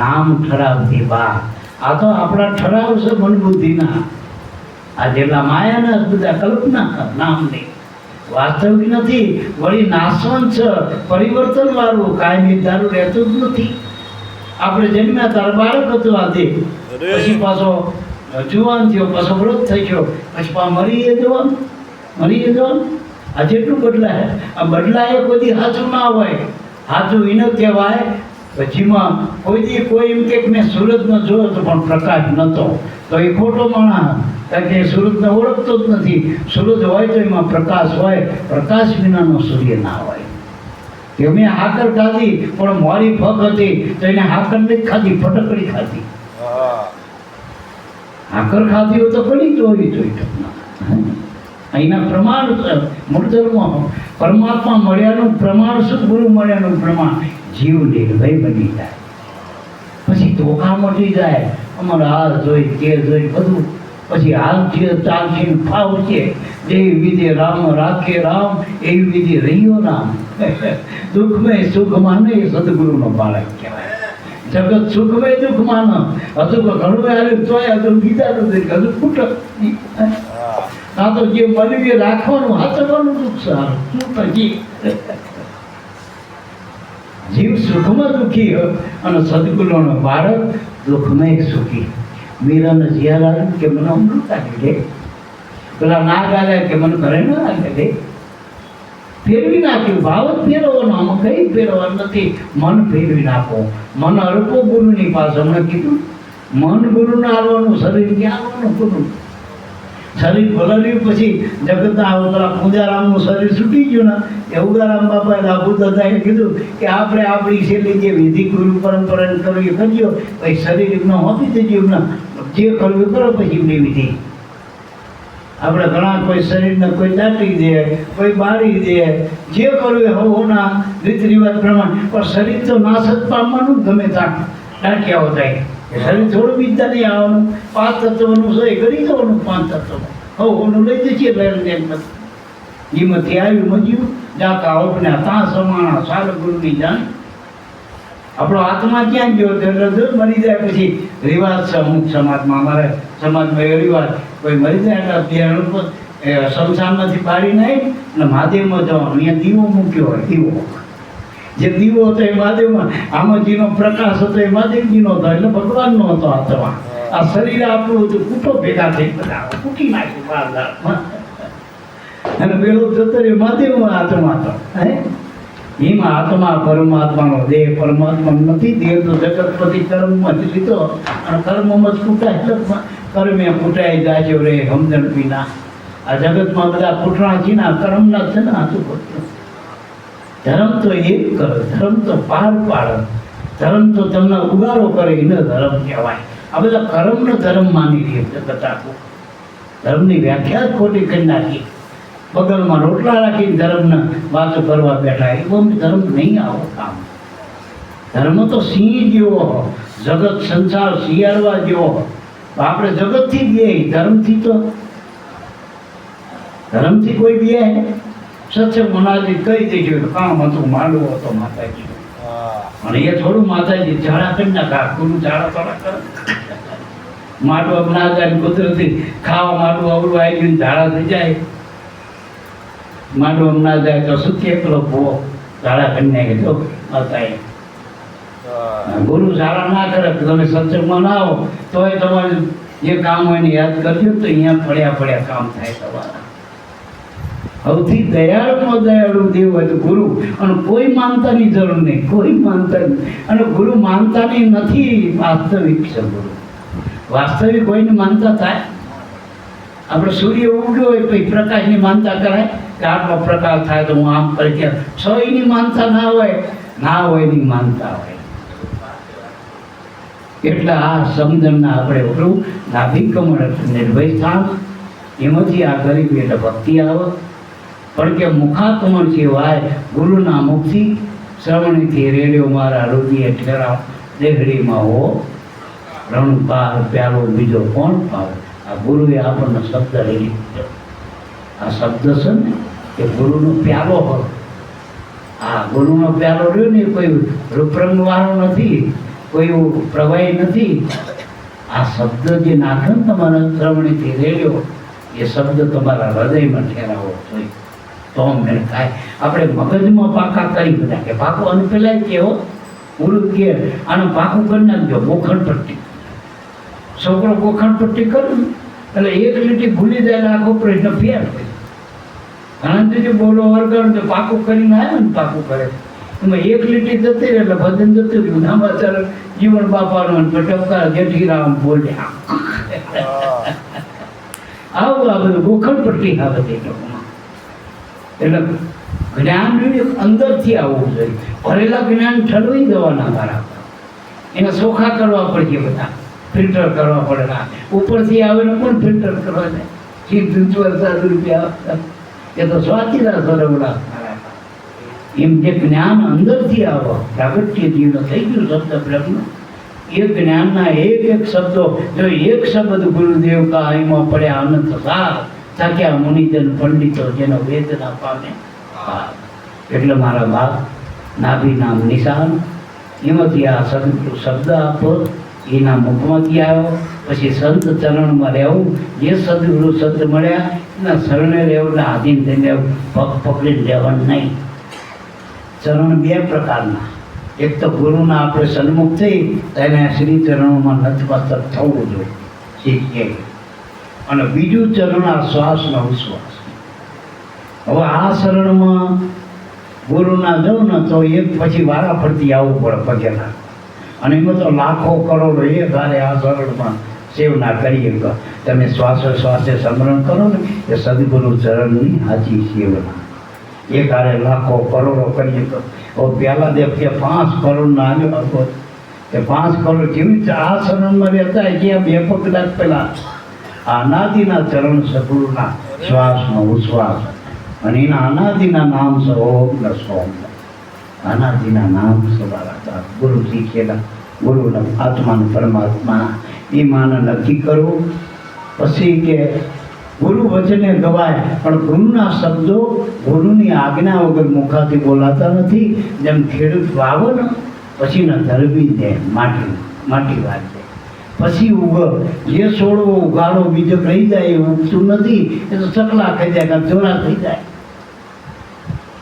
નામ ઠરાવતી વાત. આ તો આપણા ઠરાવ છે મન બુદ્ધિના. આ જેટલા માયાના બધા કલ્પના નામની, વાસ્તવિક નથી. વળી નાશવંત છે, પરિવર્તન વાળું, કાયમી દારૂ રહેતું જ નથી. આપણે જન્મ્યા તારા બાળક હતું આ દેહ, પછી પાછો જુવાન થયો, પાછો વૃદ્ધ થઈ ગયો, પછી મરી જવાનું. આ જેટલું બદલાય, આ બદલાય કોઈ સાચું ના હોય. સાચું એને કહેવાય પછીમાં કોઈ એમ કે મેં સુરતમાં જોયો તો પણ પ્રકાશ નહોતો, તો એ ખોટો માણસ. કારણ કે સુરતને ઓળખતો જ નથી. સુરત હોય તો એમાં પ્રકાશ હોય, પ્રકાશ વિનાનો સૂર્ય ના હોય. કે મેં હાકર ખાધી પણ મારી ફક હતી તો એને હાકર નથી ખાધી, ફટકડી ખાધી. હાકર ખાધી હોય તો ઘણી જોવી જોઈએ. અહીંના પ્રમાણ મૂળ ધર્મ પરમાત્મા મળ્યાનું પ્રમાણ શું? ગુરુ મળ્યાનું પ્રમાણ જીવ નિર્ભય બની જાય. પછી ધોકા મટી જાય. અમારે હાલ જોઈ તે જોઈ બધું. પછી હાલ છે ચાલશે ફાવ છે. જેવી વિધિ રામ રાખે રામ, એવી વિધિ રહ્યો રામ. દુઃખમય સુખમાં નહીં, સદગુરુનો બાળક કહેવાય. જગત સુખમય દુઃખમાં ન હજુ ઘણું આવ્યું તોય હજુ ગીતાનું હજુ ફૂટ. આ તો જે મળ્યું એ રાખવાનું, હાથવાનું દુઃખ સારું. શું પછી જીવ સુખમાં દુઃખી અને સદગુરુનો બાળક દુઃખમાં સુખી. મીરાને જીયાર આવ્યું કે મને અમૃત આપી દે, પેલા નાગ આવ્યા કે મને ઘરે ના આપી દે. ફેરવી નાખ્યું. ભાવ જ ફેરવવાનો, આમાં કઈ ફેરવવાનું નથી. મન ફેરવી નાખો. મન અડકો ગુરુની પાસે. હમણાં કીધું મન ગુરુને આવવાનું, શરીર ક્યાં આવવાનું? ગુરુ શરીર બદલ્યું પછી જગતના પેલા પૂજારામનું શરીર છૂટી ગયું ને, એ ઉગારામ બાપાએ લાભુ દાદાએ કીધું કે આપણે આપણી છેલ્લી જે વિધિ ગુરુ પરંપરાને કરવી કરજો, પછી શરીર એમને હોપી દેજો. એમને જે કરવું કરો પછી એમની વિધિ. આપણે ઘણા કોઈ શરીરને કોઈ દાટી દે, કોઈ બાળી દે, જે કરવું એ હોના રીત રિવાજ પ્રમાણે. પણ શરીર તો નાશ જ પામવાનું ગમે ત્યાં ટાંક્યાઓ થાય. શરીર થોડું બીજતા નહીં આવવાનું. 5 તત્વનું છે એ કરી દેવાનું. 5 તત્વ હોનું લઈ જઈએ. એમાંથી આવ્યું મજ્યું જાતા ઓપન્યા ત્યાં સમાણા સાર ગુરુની જાણી. આપણો આત્મા ક્યાં ગયો? એટલે મરી જાય પછી રિવાજ છે અમુક સમાજમાં. અમારે સમાજમાં એ રિવાજ, કોઈ મરી જાય એટલે શમશાનમાંથી બાળીને આવી અને મહાદેવમાં જવાનું. અહીંયા દીવો મૂક્યો હોય. દીવો જે દીવો હતો એ મહાદેવમાં, આમાં જેનો પ્રકાશ હતો એ મહાદેવજીનો હતો, એટલે ભગવાનનો હતો આત્મા. આ શરીર આપણું હતું, કૂટો ભેગા થઈ બધા કૂટી નાખ્યું બહાર. અને પેલો જતો રહ્યો મહાદેવમાં આત્મા હતો. એમાં આત્મા પરમાત્માનો દેહ પરમાત્મા નથી. દેહ તો જગતપતિ કર્મમાં જ લીધો અને કર્મમાં જ કૂટાય. એટલે કર્મે કૂટાઈ જાજો રે સમજણ વિના. આ જગતમાં બધા કૂટણા છે ને આ કર્મના છે ને. આતું કરતું ધર્મ તો એક કરો, ધર્મ તો પાર પાડે, ધર્મ તો તમને ઉગારો કરે, એને ધર્મ કહેવાય. આ બધા કર્મનો ધર્મ માની લે જગત આખું. ધર્મની વ્યાખ્યા જ ખોટી કરી નાખી. બગલમાં રોટલા રાખીને ધર્મને વાતો કરવા બેઠા. એવું ધર્મ નહીં. આવો કામ. ધર્મ તો સિંહ જેવો, જગત સંસાર શિયાળવા જેવો. આપણે જગતથી બે, ધર્મથી તો ધર્મથી કોઈ બે સત્સંગ મનાજી કહી દેજો કામ હતું, માંડવો હતો માતાજી. અને એ થોડું માતાજી ઝાડા કરી નાખા. ગુરુ ઝાડા થોડા કરે. માંડવા ના જાય કુદરતી ખાવા માંડવું અવડું આવી ગયું ઝાડા થઈ જાય. માંડવા ના જાય તો શું એકલો ભો ઝાડા કરી નાખે. જો માતાએ ગુરુ ઝાડા ના કરે. તમે સત્સંગમાં ના આવો તોય તમારે જે કામ હોય ને યાદ કરજો તો અહીંયા પડ્યા કામ થાય તમારા. સૌથી દયાળુમાં દયાળુ દેવ હોય તો ગુરુ. અને કોઈ માનતાની જરૂર નહીં, કોઈ માનતા નહીં. અને ગુરુ માનતાની નથી, વાસ્તવિક છે ગુરુ. વાસ્તવિક કોઈને માનતા થાય આપણે સૂર્ય ઉગ્યો હોય પછી પ્રકાશની માનતા કરાય કે આટલો પ્રકાશ થાય તો હું આમ કરી કે છ એની માનતા ના હોય એની માનતા હોય. એટલે આ સમજણના આપણે ઉપરું નાભી કમળ એટલે નિર્ભય સ્થાન, એમાંથી આ ગરીબી એટલે ભક્તિ આવે. પણ કે મુખા કમળ સિવાય ગુરુના મુખથી શ્રવણીથી રેડિયો મારા રુદિએ ઠેરાવ દેહડીમાં હો રણ પાર પ્યાલો બીજો કોણ પાવે. આ ગુરુએ આપણને શબ્દ રેડી દીધો. આ શબ્દ છે ને એ ગુરુનો પ્યાલો હોય. આ ગુરુનો પ્યાલો રહ્યો ને કોઈ રૂપરંગ વાળો નથી, કોઈ પ્રવાહી નથી. આ શબ્દ જે નાખે ને તમારા શ્રવણીથી રેડિયો, એ શબ્દ તમારા હૃદયમાં ઠેરાવો જોઈએ તો મેળ થાય. આપણે મગજમાં પાકા કરી બધા કે પાકું અને પેલા કેવો પૂરું કે આનું પાકું કરી નાખજો. ગોખણ પટ્ટી, છોકરો ગોખણ પટ્ટી કરું એટલે એક લીટી ભૂલી જાય આખો પ્રશ્ન ફેર હોય. ઘણા બોલો વર્ગણ તો પાકું કરીને આવે ને પાકું કરે એમાં એક લીટી જતી રહે એટલે ભજન જતું રહ્યું. નામાચાર જીવન બાપાનું ટપકા જેઠીરામ બોલ્યા આવું આ બધું ગોખણ પટ્ટી આવે તે લોકોમાં. એટલે જ્ઞાન અંદરથી આવવું જોઈએ. ભરેલા જ્ઞાન ઠલવી દેવાના મારા, એને ચોખ્ખા કરવા પડશે, બધા ફિલ્ટર કરવા પડે. ઉપરથી આવે ને પણ ફિલ્ટર કરવા જાય. ₹7 એ તો સ્વાચીના સરવડા. એમ જે જ્ઞાન અંદરથી આવો પ્રાગટ્ય જીવન થઈ ગયું શબ્દ બ્રહ્મ, એ જ્ઞાનના એક શબ્દો જો એક શબ્દ ગુરુદેવ કા અહીંમાં પડ્યા અનંત સાર થાક્યા મુનિજન પંડિતો જેનો વેદના પામે. એટલે મારા બાપ નાભી નામ નિશાન એમાંથી આ શબ્દ આપો એના મુખમાંથી આવ્યો. પછી સંત ચરણમાં રહેવું, જે સદગુરુ શબ્દ મળ્યા એના શરણે રહેવું, આધીન થઈને પગ પકડીને રહેવાનું નહીં. ચરણ બે પ્રકારના, એક તો ગુરુના આપણે સન્મુખ થઈ તેને શ્રી ચરણોમાં નતમસ્તક થવું જોઈએ શીખીએ. અને બીજું ચરણ આ શ્વાસનો ઉશ્વાસ. હવે આ શરણમાં ગુરુના જાઉં ને તો એક પછી વારા ફરતી આવવું પડે પગેલા. અને એમાં તો લાખો કરોડો એ ગારે આ શરણમાં સેવના કરીએ. તમે શ્વાસે શ્વાસે સ્મરણ કરો ને એ સદગુરુ ચરણની સાચી સેવના. એ કારે લાખો કરોડો કરીએ તો પહેલા દેખ કે 5 કરોડના આવ્યો હતો કે 5 કરોડ જેવી આ શરણમાં રહેતા જ્યાં 2 પગલા પહેલા આ અનાદિના ચરણ સદગુરુના શ્વાસનો ઉશ્વાસ. અને એના અનાદિના નામ છે ઓમ ન સોમ. અનાદિના નામ સવારા ગુરુ શીખેલા ગુરુના આત્માનું પરમાત્મા એ માને નક્કી કરવું. પછી કે ગુરુ વચને ગવાય, પણ ગુરુના શબ્દો ગુરુની આજ્ઞા વગર મુખાથી બોલાતા નથી. જેમ ખેડૂત વાવો ને પછી ને ધરબી દે માટી વાળે પછી ઉગ જે છોડવો ઉગાડો બીજો રહી જાય એ ઉગતું નથી. એ તો ચકલા ખાઈ જાય, જોરા થઈ જાય.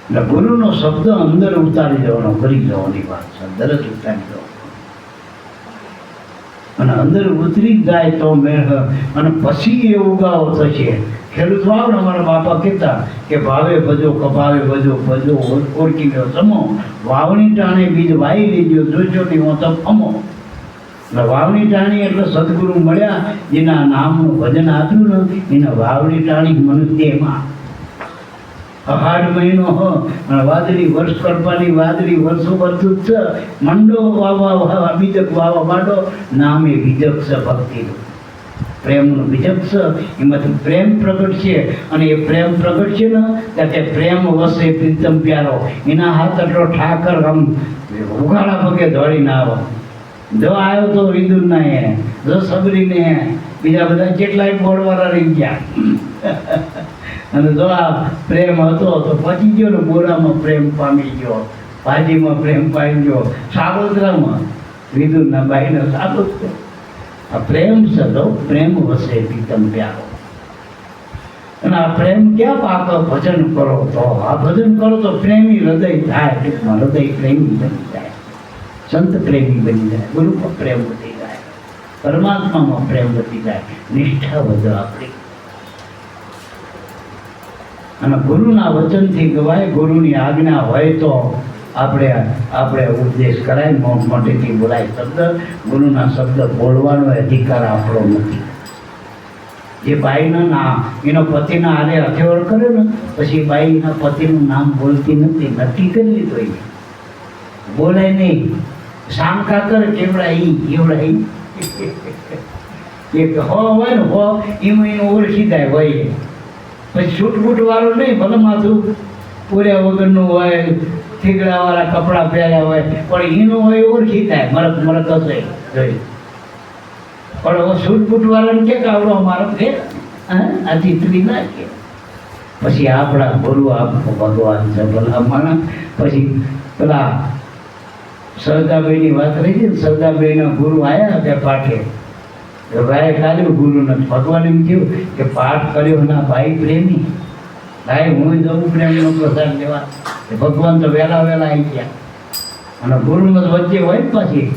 એટલે ગુરુનો શબ્દ અંદર ઉતારી દેવાનો, કરી જવાની વાત છે. અંદર જ ઉતારી દેવાનો અને અંદર ઉતરી જાય તો મેળ. અને પછી એ ઉગાવો થશે. ખેડૂત વાવ ને અમારા બાપા કહેતા કે ભાવે ભજો કપાવે ભજો ભજો ઓળખી ગયો સમો, વાવણી ટાણે બીજ વાઈ લેજો જોજો ની હું તો અમો. એટલે વાવણી ટાણી એટલે સદગુરુ મળ્યા જેના નામનું ભજન આપ્યું ને એને વાવણી ટાણી મનુષ્યમાં. અષાઢ મહિનો અને વાદળી વર્ષ કરવાની વાદળી વર્ષો બધું છે. મંડો વાવા બીજક વાવા માંડો નામ એ બીજક છે. ભક્તિનું પ્રેમનું બીજક છે. એમાંથી પ્રેમ પ્રગટ છે. અને એ પ્રેમ પ્રગટ છે ને ત્યારે પ્રેમ વસે પ્રીતમ પ્યારો. એના હાથ એટલો ઠાકર આમ ઉઘાડા પગે દોડીને આવો. જો આવ્યો તો વિદુર ના હે, જો સબરીને હે, બીજા બધા કેટલાય બોર્ડવાળા રહી ગયા. અને જો આ પ્રેમ હતો તો પચી ગયો ને, બોરામાં પ્રેમ પામી ગયો, ભાજીમાં પ્રેમ પામી ગયો, સાગોતરામાં વિદુરના બાઈને સાગોતરો. આ પ્રેમ છે તો પ્રેમ વસે પ્રીતમ પ્યારો. અને આ પ્રેમ ક્યાં પાકો? ભજન કરો તો. આ ભજન કરો તો પ્રેમી હૃદય થાય. ટૂંકમાં હૃદય પ્રેમી બની જાય, સંત પ્રેમી બની જાય, ગુરુ પર પ્રેમ વધી જાય, પરમાત્મામાં પ્રેમ વધી જાય, નિષ્ઠા વધે આપણી. અને ગુરુના વચનથી ગવાય, ગુરુની આજ્ઞા હોય તો આપણે ઉપદેશ કરાય, મોટેથી બોલાય શબ્દ. ગુરુના શબ્દ બોલવાનો અધિકાર આપણો નથી. જે બાઈના નામ એનો પતિના હારે હથેવડ કર્યો ને પછી બાઈ એના પતિનું નામ બોલતી નથી, નક્કી કરી લીધું એને બોલાય નહીં. શામ કાકર કેવડા એક હો હોય ને હો એમાં એનું ઓળખી જાય હોય. પછી છૂટફૂટ વાળો નહીં, ભલે માથું પૂર્યા વગરનું હોય, થીગડાવાળા કપડાં પહેર્યા હોય, પણ એનું હોય ઓળખી જાય મરક હશે જોઈ. પણ હવે છૂટફૂટ વાળાને કે આવડો મારો કે આ ચીતરી ના કે. પછી આપણા ગુરુ આપણો ભગવાન છે ભલા માણસ. પછી પેલા સરદાભાઈની વાત રહી છે ને, સરદાભાઈના ગુરુ આવ્યા તે પાઠે, ભાઈ કાઢ્યું ગુરુને. ભગવાન એમ થયું કે પાઠ કર્યો ના ભાઈ પ્રેમી, ભાઈ હું જવું પ્રેમનો પ્રસાદ લેવા. ભગવાન તો વહેલા આવી ગયા અને ગુરુનો વચ્ચે હોય ને પાછી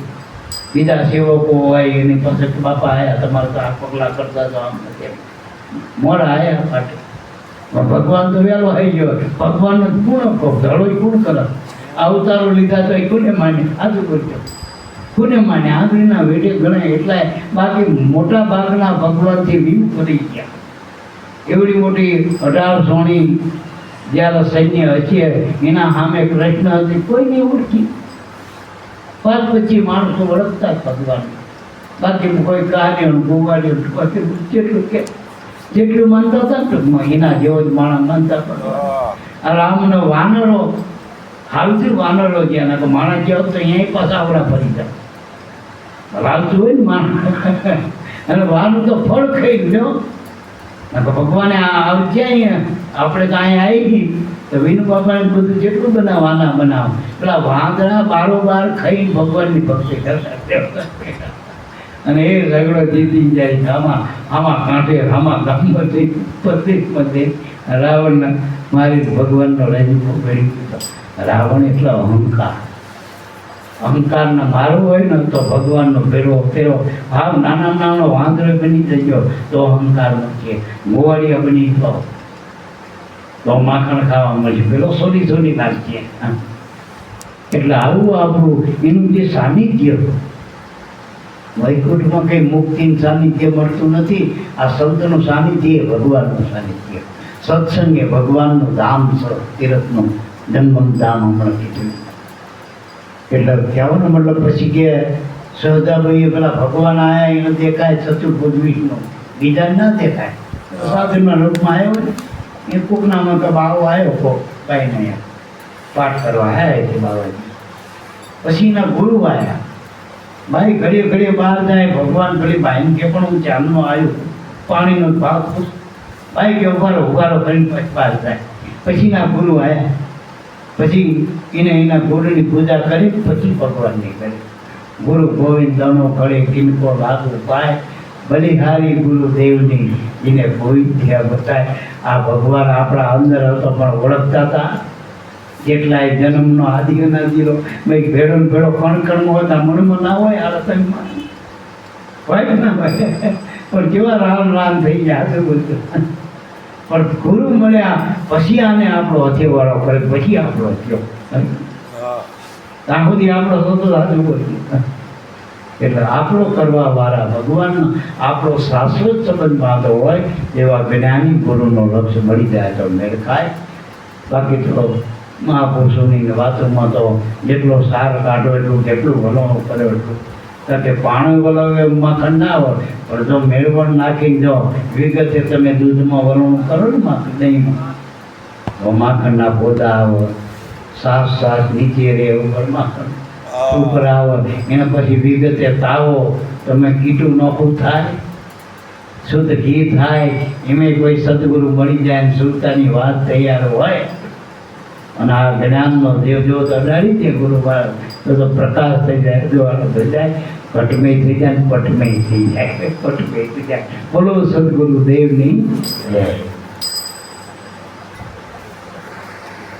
બીજા સેવકો હોય એની પાસે બાપા આવ્યા તમારે તો આ પગલા કરતા તો આમ નથી મોડા આવ્યા પાટે. ભગવાન તો વહેલો આવી ગયો. ભગવાનનો ગુણ કહો ધડો ગુણ કરે. અવતારો લીધા તો એ કોને માને? આજુ કરજો કોને માને? આંગળીના વેઢે ગણાય એટલા. બાકી મોટા ભાગના ભગવાનથી વિમ પડી ગયા. એવડી મોટી 1800ની જ્યારે સૈન્ય હશે એના સામે કૃષ્ણ હતી કોઈ નહીં ઓળખી. 5-25 માણસો ઓળખતા ભગવાન, બાકી કોઈ કાર્ય ગોવાડ્યો બાકી જેટલું માનતા હતા ટૂંકમાં એના જેવો જ માણસ માનતા. પણ આ રામનો વાનરો હાલથી વાનરો ગયા તો માણસ જેવો તો અહીંયા પાછા આવડા ફરી જાય. લાલતું હોય ને માણસ અને વાનું તો ફળ ખાઈ ગયો. ભગવાને આવજે અહીંયા આપણે તો અહીંયા આવી ગઈ તો વિનુ બાપાને બધું જેટલું બનાવ પેલા વાંદરા બારોબાર ખાઈને ભગવાનની ભક્તિ કરતા અને એ ઝઘડો જીતી જાય. આમાં કાંઠે આમાં ગામમાં પતિ રાવણને મારી ભગવાનનો રાજીપો કરી દીધો. રાવણ એટલો અહંકારના મારવો હોય ને તો ભગવાનનો ફેરો ભાવ નાનો વાંદરો બની જજો તો અહંકાર નથી. ગોવાળિયા બની તો માખણ ખાવા મળશે, પેલો સોની નાખીએ. એટલે આવું આપણું એનું જે સાનિધ્ય વૈકુંઠમાં કંઈ મુક્તિનું સાનિધ્ય મળતું નથી. આ શબ્દનું સાનિધ્ય ભગવાનનું સાનિધ્ય. સત્સંગ એ ભગવાનનું ધામ છે, તીરથનું જન્મનું ધામ હમણાં કીધું. એટલે કહેવાનો મતલબ પછી કે સહજાભાઈએ પેલા ભગવાન આવ્યા એને દેખાય ચતુર્ભુજ વિષ્ણુ, બીજા ના દેખાય. સાધુના રૂપમાં આવ્યો ને એ કોકનામાં કે બાવો આવ્યો કોક કાંઈ નહીં પાઠ કરવા આવ્યા છે બાવાજી. પછી એના ગુરુ આવ્યા. ભાઈ ઘડીએ બહાર જાય ભગવાન ઘડી ભાઈને કે પણ હું ચાંદનો આવ્યો પાણીનો ભાગ ખુશ ભાઈ કે ઉભારો કરીને પછી બહાર જાય. પછી ના ગુરુ આવ્યા. પછી એના ગુરુની પૂજા કરી પછી ભગવાનની કરી. ગુરુ ગોવિંદ દનો કરે કિનકો લાગુ પાય બલિહારી ગુરુદેવની એને ગોવિંદ્યા બતાય. આ ભગવાન આપણા અંદર હતો પણ ઓળખતા હતા. જેટલાય જન્મનો આદિ અનાદિનો ભાઈ ભેડો કણકણમાં હતા મનમાં ના હોય આ રતનમાં હોય ના હોય પણ કેવા રામ થઈ ગયા આગળ બોલતું. પણ ગુરુ મળ્યા પછી આને આપણો હથેવાળો કરે પછી આપણો થયો. ત્યાં સુધી આપણો થતો હાથું બોલ્યું. એટલે આપણો કરવા વાળા ભગવાનનો આપણો શાશ્વત સંબંધ બાંધો હોય એવા જ્ઞાની ગુરુનો લક્ષ્ય મળી જાય તો મેળ ખાય. બાકી તો મહાપુરુષોની વાતોમાં તો જેટલો સાર કાઢો એટલું જેટલું વલણો કર્યો એટલું. કારણ કે પાણી વલાવે માખણ ના હોય પણ જો મેળવણ નાખી જો વિગતે તમે દૂધમાં વલણ કરો ને માખણ દહીંમાં તો માખણના પોતા આવે, સાસ નીચે રહે ઉપર માખણ ઉપર આવે. એના પછી વિગતે તાવો તમે કીટું નોખું થાય શુદ્ધ ઘી થાય. એમાં કોઈ સદગુરુ મળી જાય ને શુદ્ધતાની વાત તૈયાર હોય અને આ જ્ઞાનનો દેવજોત અડાડી દે ગુરુ તો પ્રકાશ થઈ જાય, દ્વારો થઈ જાય, ઘટમય થઈ જાય, પટમય થઈ જાય. બોલો સદગુરુ દેવની જય.